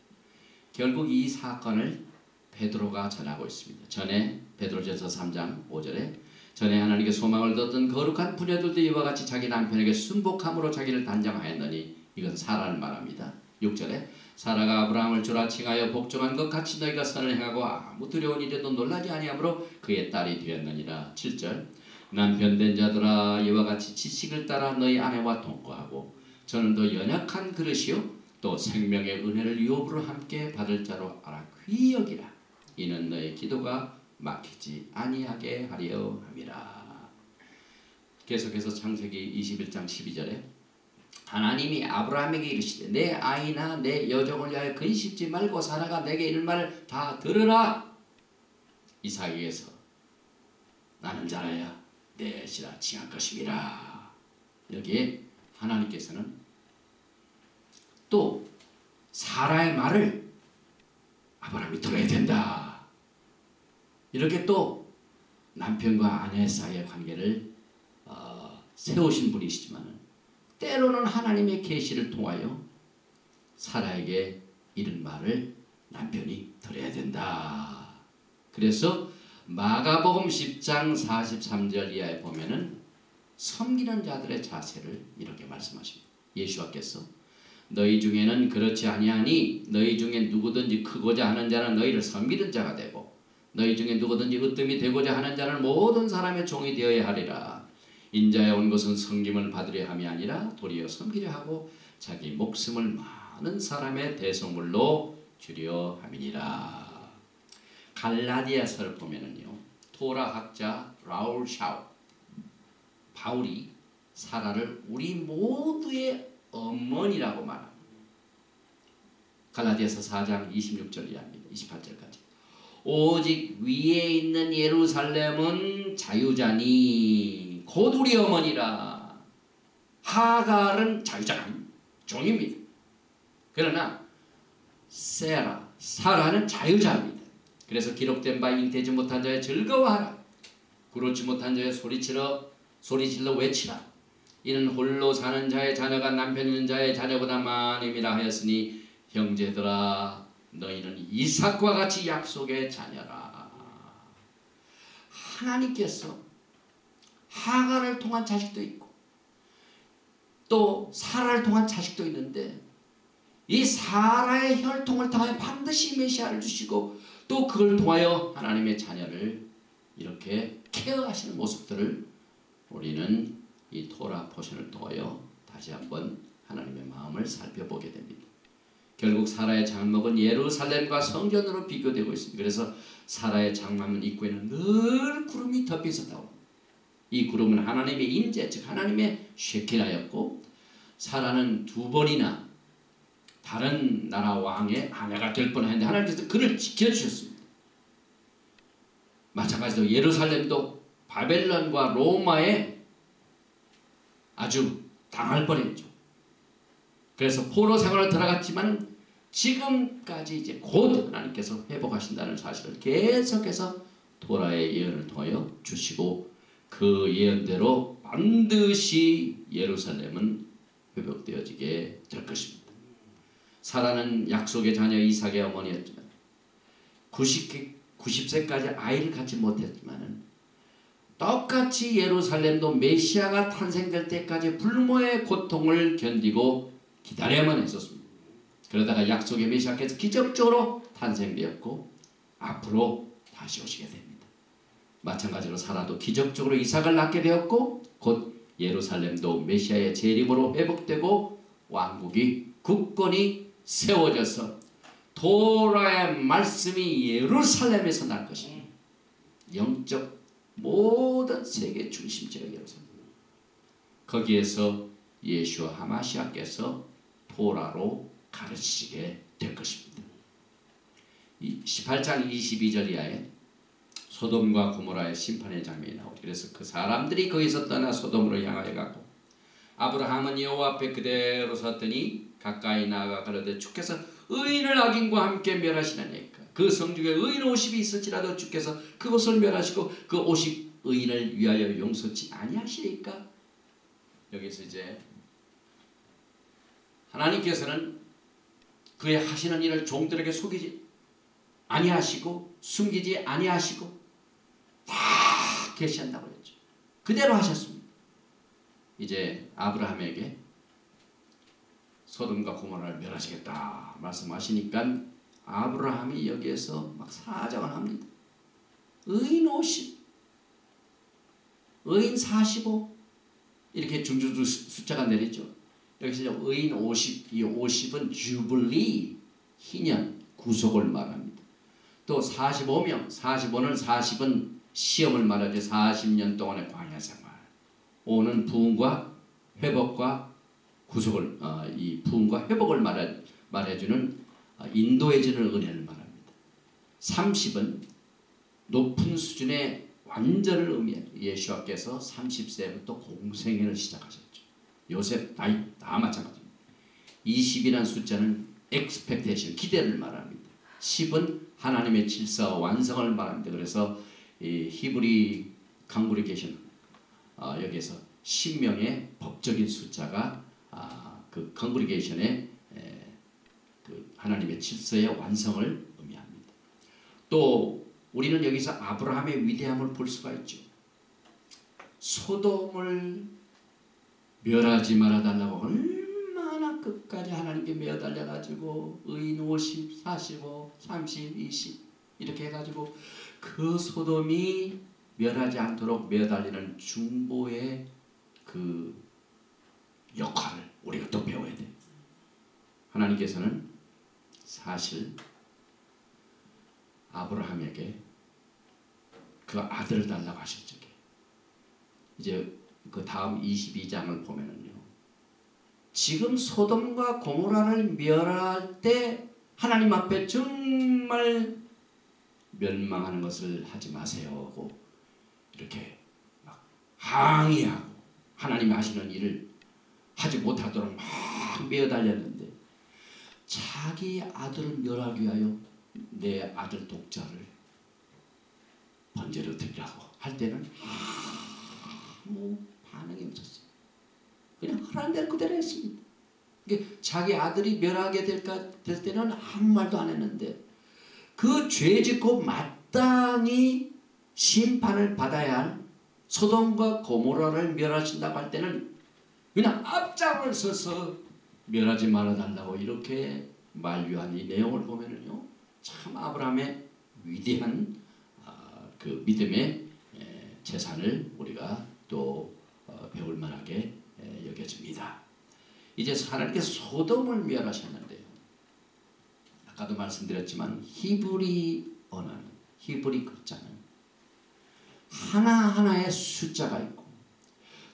결국 이 사건을 베드로가 전하고 있습니다. 전에 베드로전서 3장 5절에 전에 하나님께 소망을 뒀던 거룩한 부녀들도 이와 같이 자기 남편에게 순복함으로 자기를 단정하였느니, 이건 사라를 말합니다. 6절에 사라가 아브라함을 주라 칭하여 복종한 것 같이 너희가 선을 행하고 아무 두려운 일에도 놀라지 아니하므로 그의 딸이 되었느니라. 7절 남편 된 자들아 이와 같이 지식을 따라 너희 아내와 동거하고 저는 더 연약한 그릇이요 또 생명의 은혜를 유업으로 함께 받을 자로 알아 귀히 여기라. 이는 너의 기도가 막히지 아니하게 하려 함이라. 계속해서 창세기 21장 12절에 하나님이 아브라함에게 이르시되 내 아이나 내 여종을 위하여 근심지 말고 사라가 내게 이를 말을 다 들으라. 이삭에게서 나는 자라야 내 씨라 칭할 것임이라. 여기에 하나님께서는 또 사라의 말을 아브라함이 들어야 된다. 이렇게 또 남편과 아내 사이의 관계를 세우신 분이시지만 때로는 하나님의 계시를 통하여 사라에게 이른 말을 남편이 들어야 된다. 그래서 마가복음 10장 43절 이하에 보면은 섬기는 자들의 자세를 이렇게 말씀하십니다. 예수와께서 너희 중에는 그렇지 아니하니 너희 중에 누구든지 크고자 하는 자는 너희를 섬기는 자가 되고 너희 중에 누구든지 으뜸이 되고자 하는 자는 모든 사람의 종이 되어야 하리라. 인자에 온 것은 섬김을 받으려 함이 아니라 도리어 섬기려 하고 자기 목숨을 많은 사람의 대성물로 주려 함이니라. 갈라디아서를 보면은요, 토라 학자 라울 샤우 바울이 사라를 우리 모두의 어머니라고 말합니다. 갈라디아서 4장 26절 이하입니다. 28절까지. 오직 위에 있는 예루살렘은 자유자니 곧 우리 어머니라. 하갈은 자유자가 아닙니다. 종입니다. 그러나 사라는 자유자입니다. 그래서 기록된 바 잉태지 못한 자의 즐거워하라. 그렇지 못한 자의 소리질러 외치라. 이는 홀로 사는 자의 자녀가 남편 있는 자의 자녀보다 많음이라 하였으니 형제들아 너희는 이삭과 같이 약속의 자녀라. 하나님께서 하갈을 통한 자식도 있고 또 사라를 통한 자식도 있는데 이 사라의 혈통을 통하여 반드시 메시아를 주시고 또 그걸 통하여 하나님의 자녀를 이렇게 케어하시는 모습들을 우리는 이 토라 포션을 통하여 다시 한번 하나님의 마음을 살펴보게 됩니다. 결국 사라의 장막은 예루살렘과 성전으로 비교되고 있습니다. 그래서 사라의 장막 입구에는 늘 구름이 덮여 있었다고. 이 구름은 하나님의 임재, 즉 하나님의 쉐키나였고 사라는 두 번이나 다른 나라 왕의 아내가 될 뻔했는데 하나님께서 그를 지켜주셨습니다. 마찬가지로 예루살렘도 바벨론과 로마에 아주 당할 뻔했죠. 그래서 포로 생활을 들어갔지만 지금까지 이제 곧 하나님께서 회복하신다는 사실을 계속해서 토라의 예언을 통하여 주시고 그 예언대로 반드시 예루살렘은 회복되어지게 될 것입니다. 사라는 약속의 자녀 이삭의 어머니였지만 90세까지 아이를 갖지 못했지만은 똑같이 예루살렘도 메시아가 탄생될 때까지 불모의 고통을 견디고 기다려야만 했었습니다. 그러다가 약속의 메시아께서 기적적으로 탄생되었고 앞으로 다시 오시게 됩니다. 마찬가지로 사라도 기적적으로 이삭을 낳게 되었고 곧 예루살렘도 메시아의 재림으로 회복되고 왕국이 굳건히 세워져서 토라의 말씀이 예루살렘에서 날 것입니다. 영적 모든 세계 중심지가 예루살렘. 거기에서 예수와 하마시아께서 토라로 가르치게 될 것입니다. 18장 22절 이하에 소돔과 고모라의 심판의 장면이 나오죠. 그래서 그 사람들이 거기서 떠나 소돔으로 향하여 가고 아브라함은 여호와 앞에 그대로 섰더니 가까이 나아가 가로되 주께서 의인을 악인과 함께 멸하시나니까 그 성중에 의인 50이 있을지라도 주께서 그곳을 멸하시고 그 50 의인을 위하여 용서치 아니하시리까. 여기서 이제 하나님께서는 그의 하시는 일을 종들에게 속이지 아니하시고 숨기지 아니하시고 다 계시한다고 했죠. 그대로 하셨습니다. 이제 아브라함에게 소돔과 고모라를 멸하시겠다 말씀하시니까 아브라함이 여기에서 막 사정을 합니다. 의인 50, 의인 45 이렇게 중주 숫자가 내리죠. 여기서 의인 50, 이 50은 주블리, 희년, 구속을 말합니다. 또 45명, 45는 40은 시험을 말하죠. 40년 동안의 광야 생활. 5는 부흥과 회복과 구속을 이 부흥과 회복을 말해주는 인도해주는 은혜를 말합니다. 30은 높은 수준의 완전을 의미해요. 예수와께서 30세부터 공생애를 시작하셨죠. 요셉 나이 다 마찬가지입니다. 20이라는 숫자는 expectation, 기대를 말합니다. 10은 하나님의 질서와 완성을 말합니다. 그래서 이 히브리 강구리케이션 여기에서 10명의 법적인 숫자가 그 컨그리게이션의 그 하나님의 질서의 완성을 의미합니다. 또 우리는 여기서 아브라함의 위대함을 볼 수가 있죠. 소돔을 멸하지 말아달라고 얼마나 끝까지 하나님께 매어달려가지고 의인 50, 45, 30, 20 이렇게 해가지고 그 소돔이 멸하지 않도록 매어달리는 중보의 그 역할을 우리가 또 배워야 돼. 하나님께서는 사실 아브라함에게 그 아들을 달라고 하실 적에 이제 그 다음 22장을 보면은요. 지금 소돔과 고모라를 멸할 때 하나님 앞에 정말 멸망하는 것을 하지 마세요 하고 이렇게 막 항의하고 하나님이 하시는 일을 하지 못하도록 막 매어달렸는데 자기 아들을 멸하기 위하여 내 아들 독자를 번제로 드리라고 할 때는 아무 반응이 없었어요. 그냥 하라는 대로 그대로 했습니다. 자기 아들이 멸하게 될 때는 아무 말도 안 했는데 그 죄 짓고 마땅히 심판을 받아야 할 소돔과 고모라를 멸하신다고 할 때는 그냥 앞장을 서서 멸하지 말아달라고 이렇게 만류한 이 내용을 보면은요, 참 아브라함의 위대한 그 믿음의 재산을 우리가 또 배울 만하게 여겨집니다. 이제 하나님께서 소돔을 멸하셨는데요. 아까도 말씀드렸지만 히브리 언어는, 히브리 글자는 하나하나의 숫자가 있고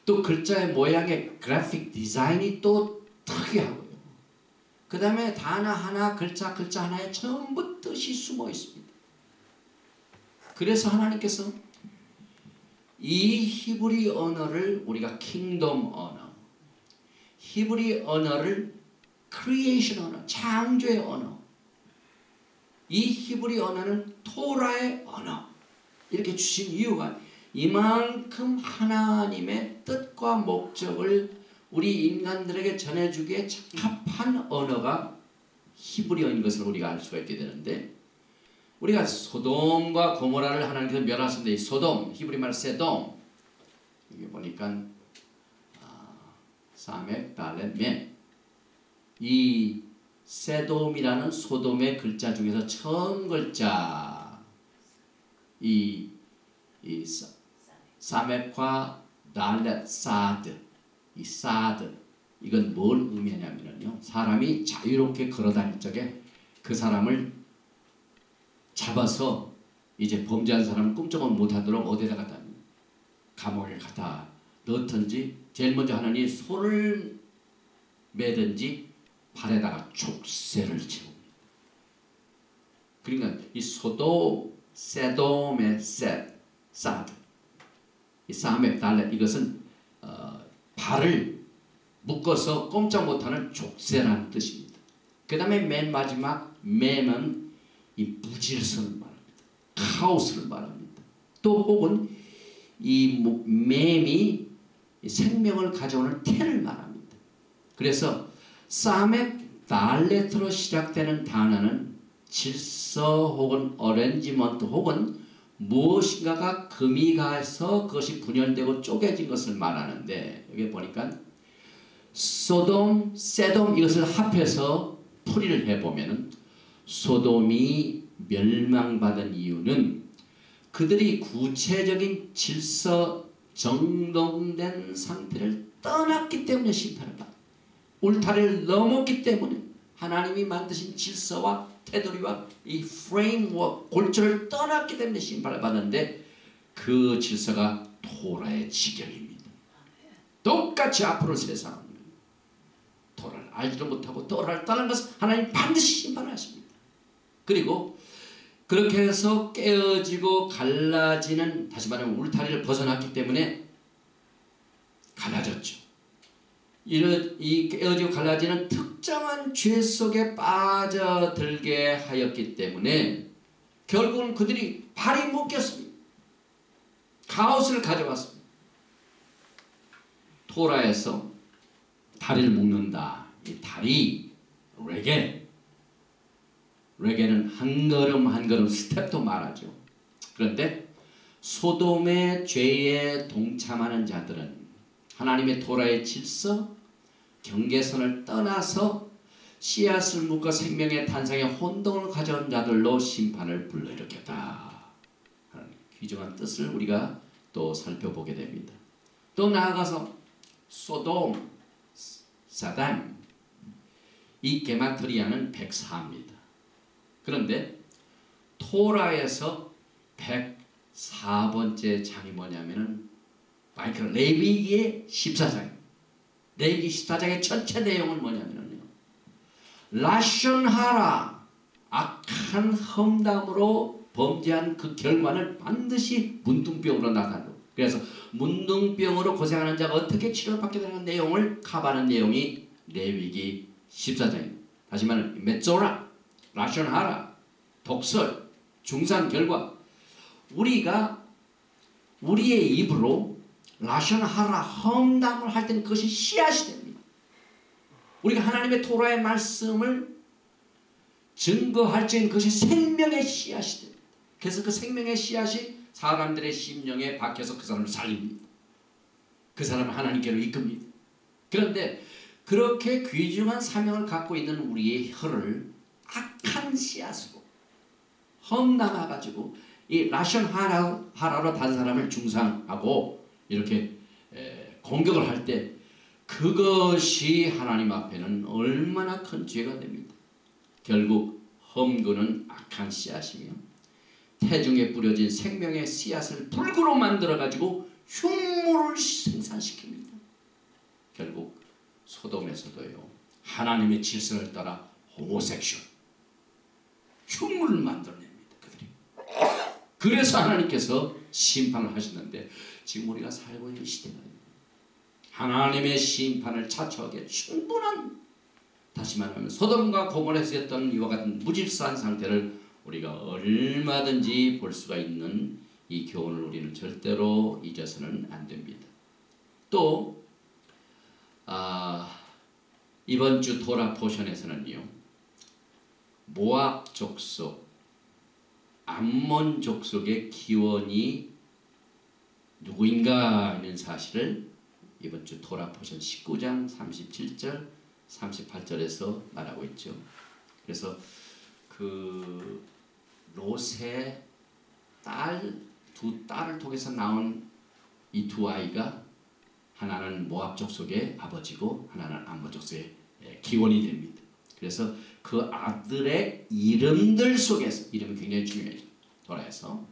또 글자의 모양의 그래픽 디자인이 또 특이하고요. 그 다음에 단어 하나, 글자 하나에 전부 뜻이 숨어 있습니다. 그래서 하나님께서 이 히브리 언어를 우리가 킹덤 언어, 히브리 언어를 크리에이션 언어, 창조의 언어, 이 히브리 언어는 토라의 언어 이렇게 주신 이유가 이만큼 하나님의 뜻과 목적을 우리 인간들에게 전해주기에 적합한 언어가 히브리어인 것을 우리가 알 수가 있게 되는데, 우리가 소돔과 고모라를 하나님께서 멸하셨는데, 이 소돔, 히브리 말 세돔, 여기 보니까 사멕, 달렛, 멘, 이 세돔이라는 소돔의 글자 중에서 처음 글자, 이 사멕과 달렛, 사드, 이 사드, 이건 뭘 의미하냐면요, 사람이 자유롭게 걸어다닐 적에 그 사람을 잡아서 이제 범죄한 사람을 꿈쩍은 못하도록 어디에다가 감옥에 갖다 넣든지, 제일 먼저 하는 이 손을 매든지 발에다가 족쇄를 채웁니다. 그러니까 이 소돔, 세돔의 사드, 이 사멕, 달렛, 이것은 발을 묶어서 꼼짝 못하는 족쇄라는 뜻입니다. 그 다음에 맨 마지막 맨은 이 무질서를 말합니다. 카오스를 말합니다. 또 혹은 이 맴이 생명을 가져오는 태를 말합니다. 그래서 사멕, 달렛으로 시작되는 단어는 질서 혹은 어레인지먼트 혹은 무엇인가가 금이 가서 그것이 분열되고 쪼개진 것을 말하는데, 여기 보니까 소돔, 세돔 이것을 합해서 풀이를 해보면 소돔이 멸망받은 이유는 그들이 구체적인 질서 정돈된 상태를 떠났기 때문에 심판을 받았다. 울타리를 넘었기 때문에 하나님이 만드신 질서와 테두리와 이 프레임워크, 골조를 떠났기 때문에 심판을 받았는데, 그 질서가 토라의 지경입니다. 똑같이 앞으로 세상은 토라를 알지도 못하고 토라를 떠난 것을 하나님 반드시 심판하십니다. 그리고 그렇게 해서 깨어지고 갈라지는, 다시 말하면 울타리를 벗어났기 때문에 갈라졌죠. 이 깨어지고 갈라지는 특정한 죄 속에 빠져들게 하였기 때문에 결국은 그들이 발이 묶였습니다. 카오스를 가져왔습니다. 토라에서 다리를 묶는다. 이 다리, 레게는 한 걸음 한 걸음 스텝도 말하죠. 그런데 소돔의 죄에 동참하는 자들은 하나님의 토라의 질서, 경계선을 떠나서 씨앗을 묶어 생명의 탄생에 혼동을 가져온 자들로 심판을 불러일으켰다 하는 귀중한 뜻을 우리가 또 살펴보게 됩니다. 또 나아가서 소돔, 사단, 이 게마트리아는 104입니다. 그런데 토라에서 104번째 장이 뭐냐면은 마이클 레위기의 14장. 레위기 14장의 전체 내용은 뭐냐면요, 라숀하라, 악한 험담으로 범죄한 그 결과는 반드시 문둥병으로 나타나고, 그래서 문둥병으로 고생하는 자가 어떻게 치료를 받게 되는 내용을 커버하는 내용이 레위기 14장입니다. 다시 말하면 메조라, 라숀하라, 독설, 중상 결과. 우리가 우리의 입으로 라숀하라, 험담을 할 때는 그것이 씨앗이 됩니다. 우리가 하나님의 토라의 말씀을 증거할 적엔 그것이 생명의 씨앗이 됩니다. 그래서 그 생명의 씨앗이 사람들의 심령에 박혀서 그 사람을 살립니다. 그 사람을 하나님께로 이끕니다. 그런데 그렇게 귀중한 사명을 갖고 있는 우리의 혀를 악한 씨앗으로 험담해가지고 이 라숀하라로 다른 사람을 중상하고 이렇게 공격을 할 때, 그것이 하나님 앞에는 얼마나 큰 죄가 됩니다. 결국 험구는 악한 씨앗이며 태중에 뿌려진 생명의 씨앗을 불구로 만들어 가지고 흉물을 생산시킵니다. 결국 소돔에서도요, 하나님의 질서를 따라 호모섹슈얼, 흉물을 만들어냅니다. 그들이. 그래서 하나님께서 심판을 하시는데, 지금 우리가 살고 있는 시대가 하나님의 심판을 자초하기에 충분한, 다시 말하면 소돔과 고모라에서 했던 이와 같은 무질서한 상태를 우리가 얼마든지 볼 수가 있는 이 교훈을 우리는 절대로 잊어서는 안 됩니다. 또 이번 주 토라 포션에서는요, 모압 족속, 암몬 족속의 기원이 누구인가 하는 사실을 이번 주 토라 포션 19장 37절 38절에서 말하고 있죠. 그래서 그 롯의 두 딸을 통해서 나온 이 두 아이가 하나는 모압 족속의 아버지고 하나는 암몬 족속의 기원이 됩니다. 그래서 그 아들의 이름들 속에서, 이름이 굉장히 중요해요. 토라에서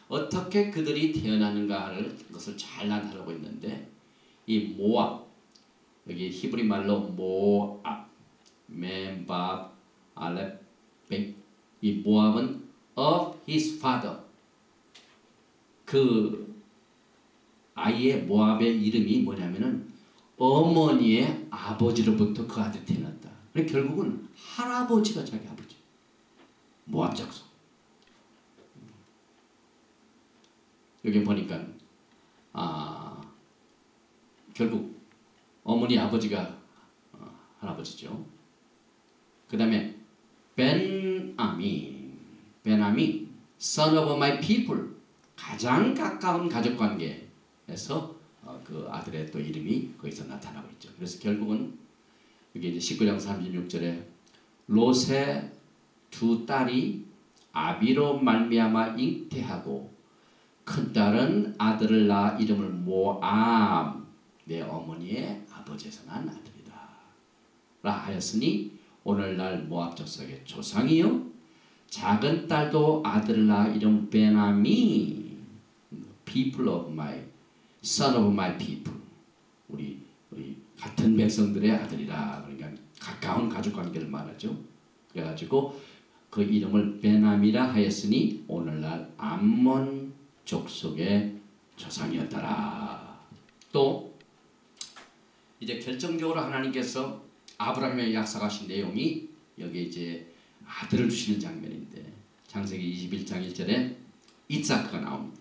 어떻게 그들이 태어나는가를 것을 잘 나타내고 있는데, 이 모압, 여기 히브리 말로 모압, 멤밥, 알렙, 백, 이 모압은 of his father, 그 아이의 모압의 이름이 뭐냐면은 어머니의 아버지로부터 그 아들이 태어났다. 그러니까 결국은 할아버지가 자기 아버지, 모압 족속. 여기 보니까 결국 어머니 아버지가 할아버지죠. 그 다음에 베냐민, son of my people, 가장 가까운 가족관계에서 그 아들의 또 이름이 거기서 나타나고 있죠. 그래서 결국은 여기 이제 19장 36절에 롯의 두 딸이 아비로 말미암아 잉태하고 큰 딸은 아들을 낳아 이름을 모압, 내 어머니의 아버지에서 난 아들이다 라 하였으니 오늘날 모압 족속의 조상이요 작은 딸도 아들을 낳아 이름 베냐민, people of my, son of my people, 우리 같은 백성들의 아들이라. 그러니까 가까운 가족관계를 말하죠. 그래가지고 그 이름을 베냐민이라 하였으니 오늘날 암몬 족속의 조상이었더라. 또 이제 결정적으로 하나님께서 아브라함에게 약속하신 내용이 여기 이제 아들을 주시는 장면인데, 창세기 21장 1절에 이삭가 나옵니다.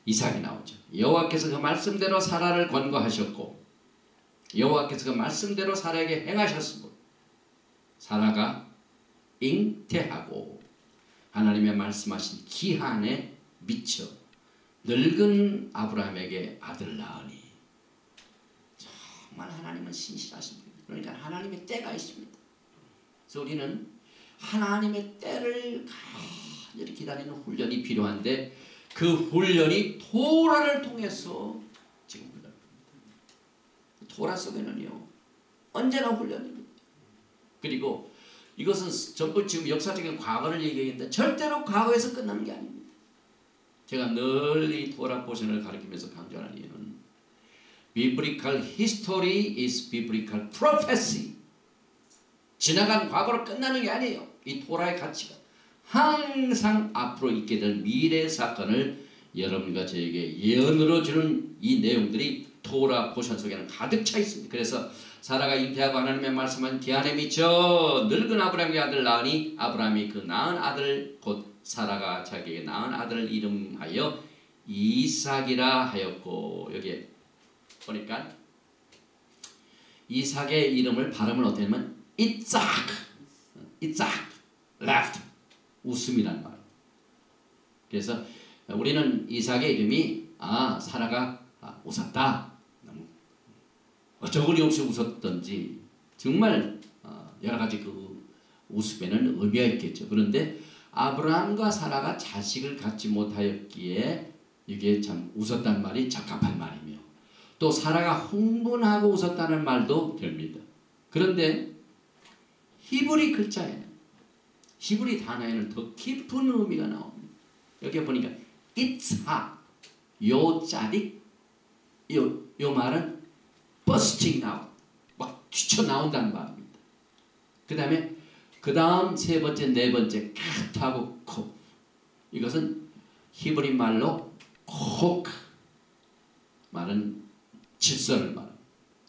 이삭이 나오죠. 여호와께서 그 말씀대로 사라를 권고하셨고 여호와께서 그 말씀대로 사라에게 행하셨으므로 사라가 잉태하고 하나님의 말씀하신 기한에 미쳐 늙은 아브라함에게 아들을 낳으니. 정말 하나님은 신실하십니다. 그러니까 하나님의 때가 있습니다. 그래서 우리는 하나님의 때를 간절히 기다리는 훈련이 필요한데, 그 훈련이 토라를 통해서 지금 훈련입니다. 토라 속에는요 언제나 훈련입니다. 그리고 이것은 전부 지금 역사적인 과거를 얘기하는데 절대로 과거에서 끝나는 게 아닙니다. 제가 늘 이 토라 포션을 가르치면서 강조하는 이유는 Biblical history is biblical prophecy. 지나간 과거로 끝나는 게 아니에요. 이 토라의 가치가 항상 앞으로 있게 될 미래 사건을 여러분과 저에게 예언으로 주는 이 내용들이 토라 포션 속에는 가득 차 있습니다. 그래서 사라가 잉태하고 하나님의 말씀한 기한에 미쳐 늙은 아브라함에게 아들을 낳으니 아브라함이 그 낳은 아들 곧 사라가 자기에게 낳은 아들을 이름하여 이삭이라 하였고, 여기에 보니까 이삭의 이름을 발음을 어떻게 하면 이삭, left, 웃음이란 말. 그래서 우리는 이삭의 이름이 사라가 웃었다, 어처구니 없이 웃었던지 정말 여러 가지 그 웃음에는 의미가 있겠죠. 그런데 아브라함과 사라가 자식을 갖지 못하였기에 이게 참 웃었다는 말이 적합한 말이며, 또 사라가 흥분하고 웃었다는 말도 됩니다. 그런데 히브리 글자에, 히브리 단어에는 더 깊은 의미가 나옵니다. 여기 보니까 이삭, 요 짜릭, 요 말은 bursting out, 막 튀쳐나온다는 말입니다. 그 다음에 그 다음 세 번째, 네 번째 카타고 코, 이것은 히브리 말로 코크, 말은 질서를 말합니다.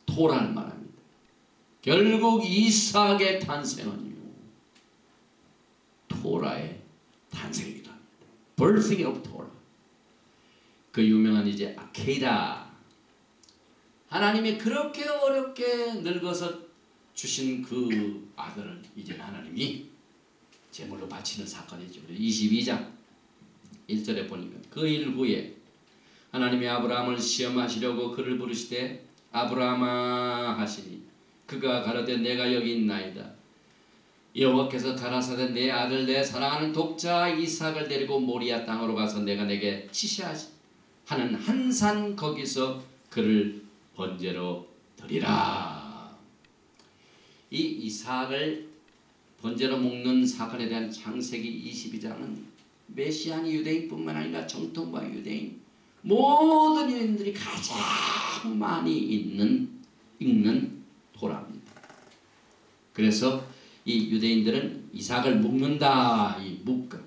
토라를 말합니다. 결국 이삭의 탄생은요 토라의 탄생이기도 합니다. Birthing of Torah. 그 유명한 이제 아케이다, 하나님이 그렇게 어렵게 늙어서 주신 그 아들을 이제 하나님이 제물로 바치는 사건이죠. 22장 1절에 보니까 그 일 후에 하나님이 아브라함을 시험하시려고 그를 부르시되 아브라함아 하시니 그가 가로되 내가 여기 있나이다. 여호와께서 가라사대 내 아들 내 사랑하는 독자 이삭을 데리고 모리아 땅으로 가서 내가 내게 지시하시 하는 한 산 거기서 그를 번제로 드리라. 이 이삭을 번제로 먹는 사건에 대한 창세기 22장은 메시아니 유대인뿐만 아니라 정통파 유대인 모든 유대인들이 가장 많이 읽는 토라입니다. 그래서 이 유대인들은 이삭을 묶는다, 이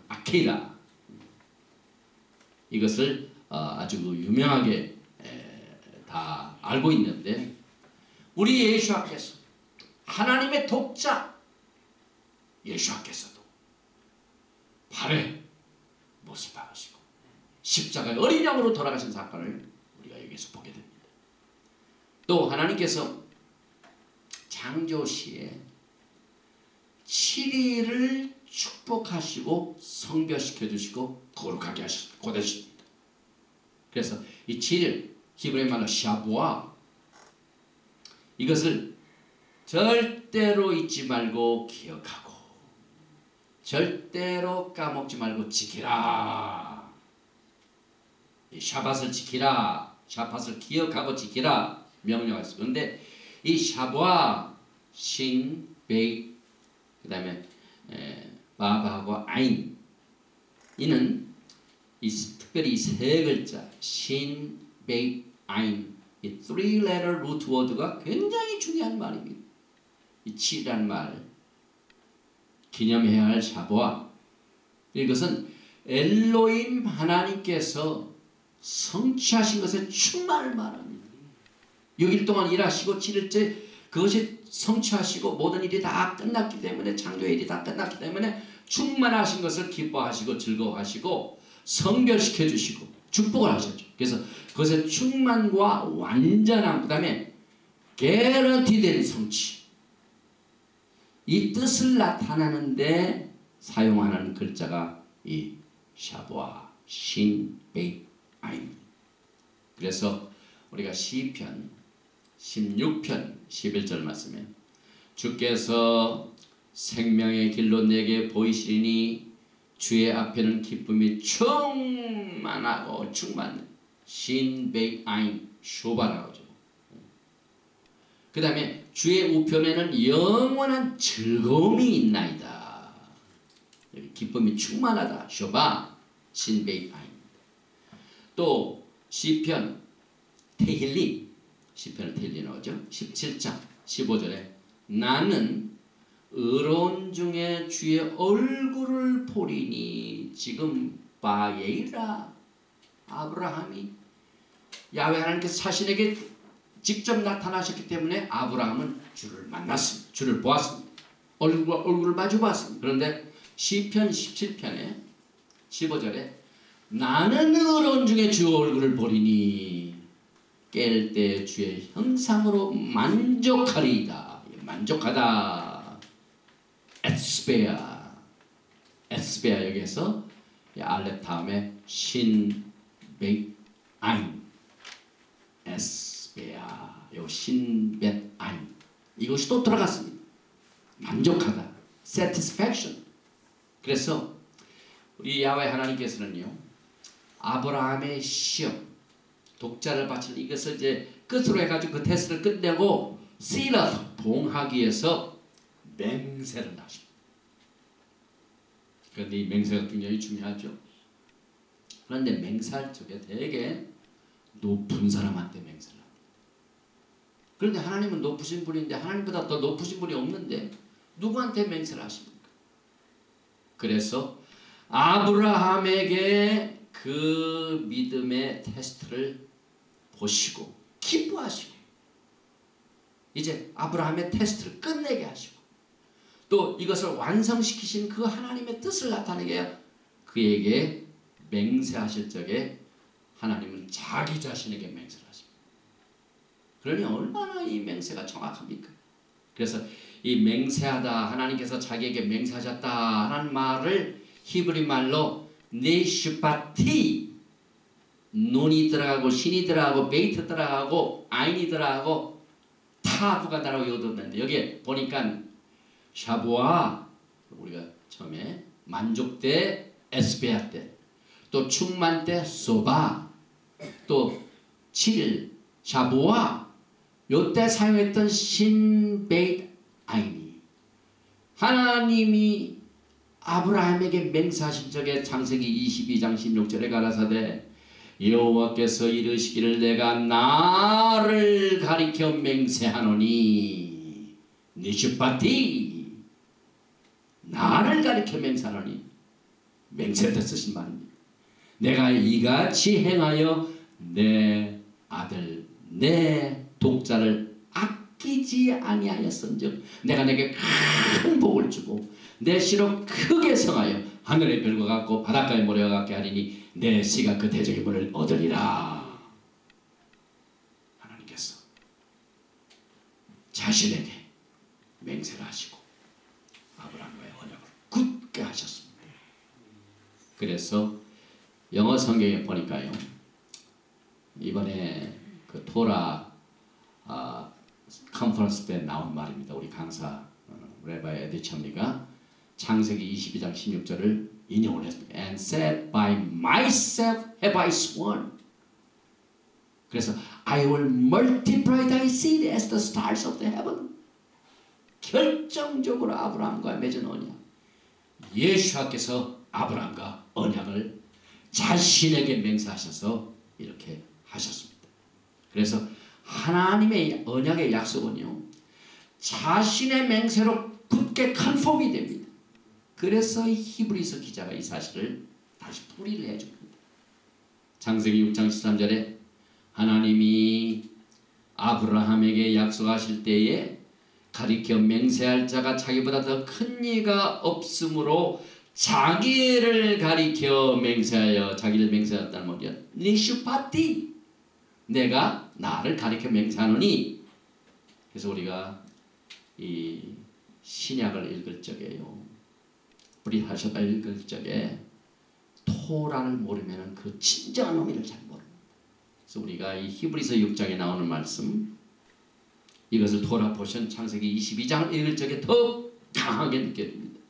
아케이다, 이것을 아주 유명하게 다 알고 있는데 우리 예수님께서 하나님의 독자 예수님께서도 발에 못을 박으시고 십자가의 어린 양으로 돌아가신 사건을 우리가 여기서 보게 됩니다. 또 하나님께서 창조시에 7일을 축복하시고 성별시켜 주시고 거룩하게 하셨습니다. 고대십니다. 그래서 이 7일 히브리 말로 샤부아, 이것을 절대로 잊지 말고 기억하고 절대로 까먹지 말고 지키라. 이 샤밧을 지키라, 샤밧을 기억하고 지키라 명령하셨습니다. 그런데 이 샤부아, 신, 베이, 그 다음에 바바하고 아인, 이는 특별히 이 세 글자 신, 베이, 아인, 이 3letter root word가 굉장히 중요한 말입니다. 이 7이라는 말 기념해야 할 샤부아, 이것은 엘로힘 하나님께서 성취하신 것의 충만을 말합니다. 6일 동안 일하시고 7일째 그것이 성취하시고 모든 일이 다 끝났기 때문에, 창조의 일이 다 끝났기 때문에 충만하신 것을 기뻐하시고 즐거워하시고 성별시켜 주시고 축복을 하셨죠. 그래서 그것의 충만과 완전함, 그 다음에 개런티된 성취, 이 뜻을 나타내는데 사용하는 글자가 이 샤부아, 신, 베이, 아인. 그래서 우리가 시편 16편 11절 말씀에 주께서 생명의 길로 내게 보이시니 주의 앞에는 기쁨이 충만하고 충만, 신, 베이, 아인, 쇼바라고 하죠. 그 다음에 주의 우편에는 영원한 즐거움이 있나이다. 여기 기쁨이 충만하다, 쇼바, 신, 베이, 아인. 또 시편 테힐림, 시편을 테힐림 나오죠. 17장 15절에 나는 의로운 중에 주의 얼굴을 보리니, 지금 바예이라, 아브라함이 야훼 하나님께서 자신에게 직접 나타나셨기 때문에 아브라함은 주를 만났습니다. 주를 보았습니다. 얼굴을 마주 봤습니다. 그런데 시편 17편에 15절에 나는 의로운 중에 주의 얼굴을 보리니 깰 때 주의 형상으로 만족하리이다. 만족하다. 에스베아, 에스베아, 여기에서 알렙 다음에 신, 베이, 아인, 에스베아, 요 신, 벳, 아인, 이것이 또 들어갔습니다. 만족하다, satisfaction. 그래서 우리 야훼 하나님께서는요, 아브라함의 시험, 독자를 바치는 이것을 이제 끝으로 해가지고 그 테스트를 끝내고 씨라, 봉하기 위해서 맹세를 하십니다. 그런데 이 맹세가 굉장히 중요하죠. 그런데 맹세할 적에 되게 높은 사람한테 맹세를 합니다. 그런데 하나님은 높으신 분인데 하나님보다 더 높으신 분이 없는데 누구한테 맹세를 하십니까? 그래서 아브라함에게 그 믿음의 테스트를 보시고 기뻐하시고 이제 아브라함의 테스트를 끝내게 하시고 또 이것을 완성시키신 그 하나님의 뜻을 나타내게 그에게 맹세하실 적에 하나님은 자기 자신에게 맹세를 하십니다. 그러니 얼마나 이 맹세가 정확합니까? 그래서 이 맹세하다, 하나님께서 자기에게 맹세하셨다 하는 말을 히브리 말로 네슈파티, 눈이 들어가고 신이 들어가고 베이트 들어가고 아인이 들어가고 타부가 들어가고 이거든데, 여기에 보니까 샤부아, 우리가 처음에 만족 때 에스베아 때, 또 충만 때 소바, 또 7일 샤부아, 요때 사용했던 신 베이트 아인이 하나님이 아브라함에게 맹세하신 적에 창세기 22장 16절에 가라사대 여호와께서 이르시기를 내가 나를 가리켜 맹세하노니 니슈파티, 나를 가리켜 맹세하노니, 맹세할 때 쓰신 말입니다. 내가 이같이 행하여 내 아들 내 독자를 아끼지 아니하였은즉 내가 내게 큰 복을 주고 내 씨로 크게 성하여 하늘의 별과 같고 바닷가의 모래와 같게 하리니 내 씨가 그 대적의 문을 얻으리라. 하나님께서 자신에게 맹세를 하시고 아브라함과의 언약을 굳게 하셨습니다. 그래서 영어 성경에 보니까요, 이번에 그 토라 컨퍼런스 때 나온 말입니다. 우리 강사 레바이 에디 첨리가 창세기 22장 16절을 인용을 했습니다. And said by myself have I sworn. 그래서 I will multiply thy seed as the stars of the heaven. 결정적으로 아브라함과 맺은 언약, 예수께서 아브라함과 언약을 자신에게 맹세하셔서 이렇게 하셨습니다. 그래서 하나님의 언약의 약속은요, 자신의 맹세로 굳게 컨펌이 됩니다. 그래서 히브리서 기자가 이 사실을 다시 풀이를 해줍니다. 창세기 6장 13절에 하나님이 아브라함에게 약속하실 때에 가리켜 맹세할 자가 자기보다 더 큰 이가 없으므로 자기를 가리켜 맹세하여 자기를 맹세하였다는 말이야. 니슈파티, 내가 나를 가리켜 맹세하노니. 그래서 우리가 이 신약을 읽을 적에요, 우리 하셔가 읽을 적에 토라를 모르면 그 진정한 의미를 잘 모릅니다. 그래서 우리가 이 히브리서 6장에 나오는 말씀, 이것을 토라 포션 창세기 22장을 읽을 적에 더 강하게 느껴집니다.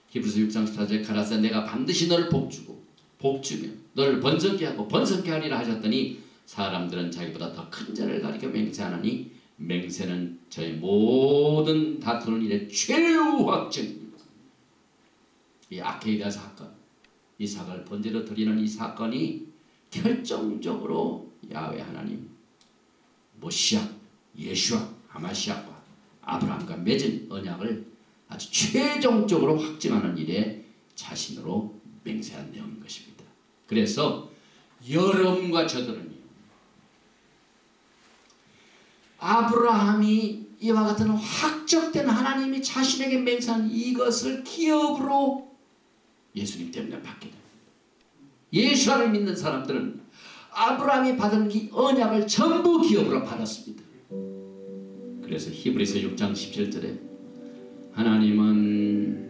히브리서 6장 14절에 가라사 내가 반드시 너를 복주고 복주며 너를 번성케 하고 번성케 하리라 하셨더니 사람들은 자기보다 더 큰 자를 가리켜 맹세하나니 맹세는 저희 모든 다투는 일의 최후 확정입니다. 이 아케이다 사건, 이 사건을 번제로 드리는 이 사건이 결정적으로 야훼 하나님 모시아 예수와 아마시아과 아브라함과 맺은 언약을 아주 최종적으로 확증하는 일에 자신으로 맹세한 내용인 것입니다. 그래서 여러분과 저들은요, 아브라함이 이와 같은 확정된 하나님이 자신에게 맹세한 이것을 기업으로 예수님 때문에 받게 됩니다. 예수를 믿는 사람들은 아브라함이 받은 이 언약을 전부 기업으로 받았습니다. 그래서 히브리서 6장 17절에 하나님은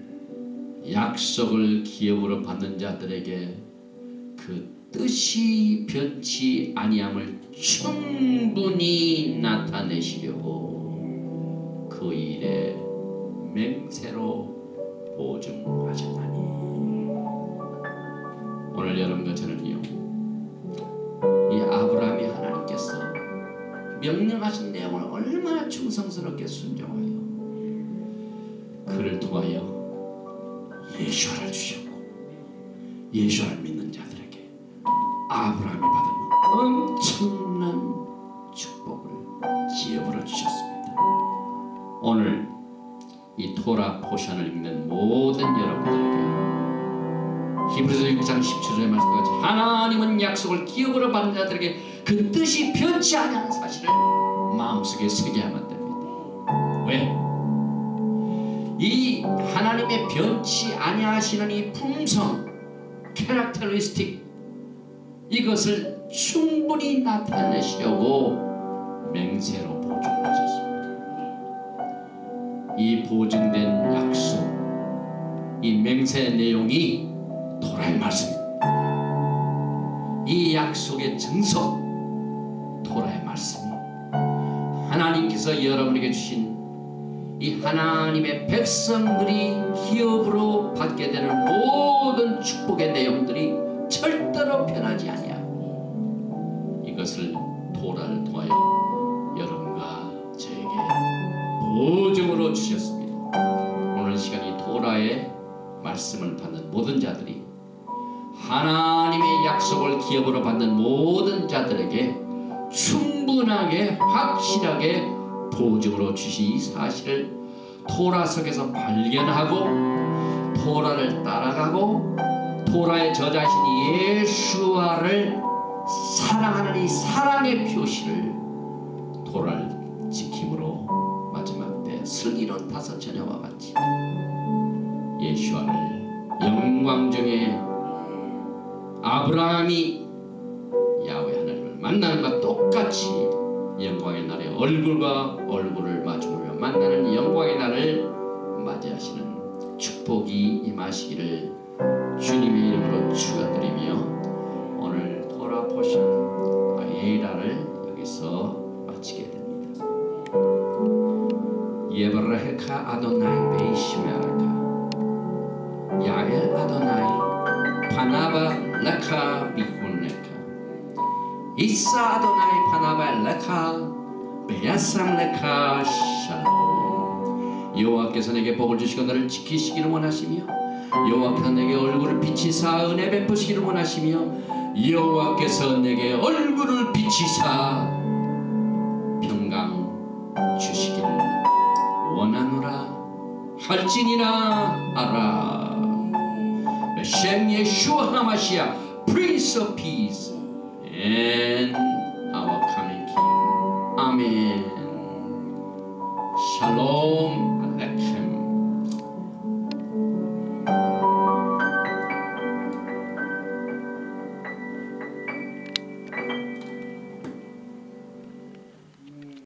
약속을 기업으로 받는 자들에게 그 뜻이 변치 아니함을 충분히 나타내시려고 그 일에 맹세로 보증하셨나니. 오늘 여러분과 저는요, 이 아브라함이 하나님께서 명령하신 내용을 얼마나 충성스럽게 순종하여 그를 통하여 예수를 주셨고 예수를 믿는 자들에게 아브라함이 받은 엄청난 축복을 기업으로 주셨습니다. 오늘 이 토라 포션을 읽는 모든 여러분들에게 히브리서 6장 17절의 말씀까지 하나님은 약속을 기업으로 받는 자들에게 그 뜻이 변치 않는 사실을 마음속에 새겨야만 됩니다. 왜? 이 하나님의 변치 아니하시는 이 품성, 캐릭터리스틱, 이것을 충분히 나타내시려고 맹세로 보증하셨습니다. 보증된 약속, 이 맹세 내용이 토라의 말씀입니다. 이 약속의 증서, 토라의 말씀입니다. 하나님께서 여러분에게 주신 이 하나님의 백성들이 기업으로 받게 되는 모든 축복의 내용들이 절대로 변하지 아니하고, 이것을 토라를 통하여 여러분과 저에게 보증으로 주셨습니다. 오늘 시간 이 토라의 말씀을 받는 모든 자들이, 하나님의 약속을 기업으로 받는 모든 자들에게 충분하게 확실하게 보증으로 주신 이 사실을 토라 속에서 발견하고, 토라를 따라가고, 토라의 저자이신 예수와를 사랑하는 이 사랑의 표시를 토라를 지킴으로 마지막 때 슬기로운 5 처녀와 같이 예수와를 영광 중에 아브라함이 야훼 하나님을 만나는 것과 똑같이 영광의 날에 얼굴과 얼굴을 마주보며 만나는 영광의 날을 맞이하시는 축복이 임하시기를 주님의 이름으로 축원드리며, 오늘 토라 포션 에이라를 여기서 마치게 됩니다. 예브라헬카 아도나이 베이시메라카 야엘 아도나이 파나바 레카 비훈레카 이사 아도나이 파나바 레카 베야삼 레카 샬롬. 여호와께서 내게 복을 주시고 너를 지키시기를 원하시며, 여호와께서 내게 얼굴을 비치사 은혜 베푸시기를 원하시며, 여호와께서 내게 얼굴을 비치사 평강 주시기를 원하노라 할지니라 알아. 셴 예슈아 하마시아 Prince of Peace and our coming King. 아멘. 샬롬.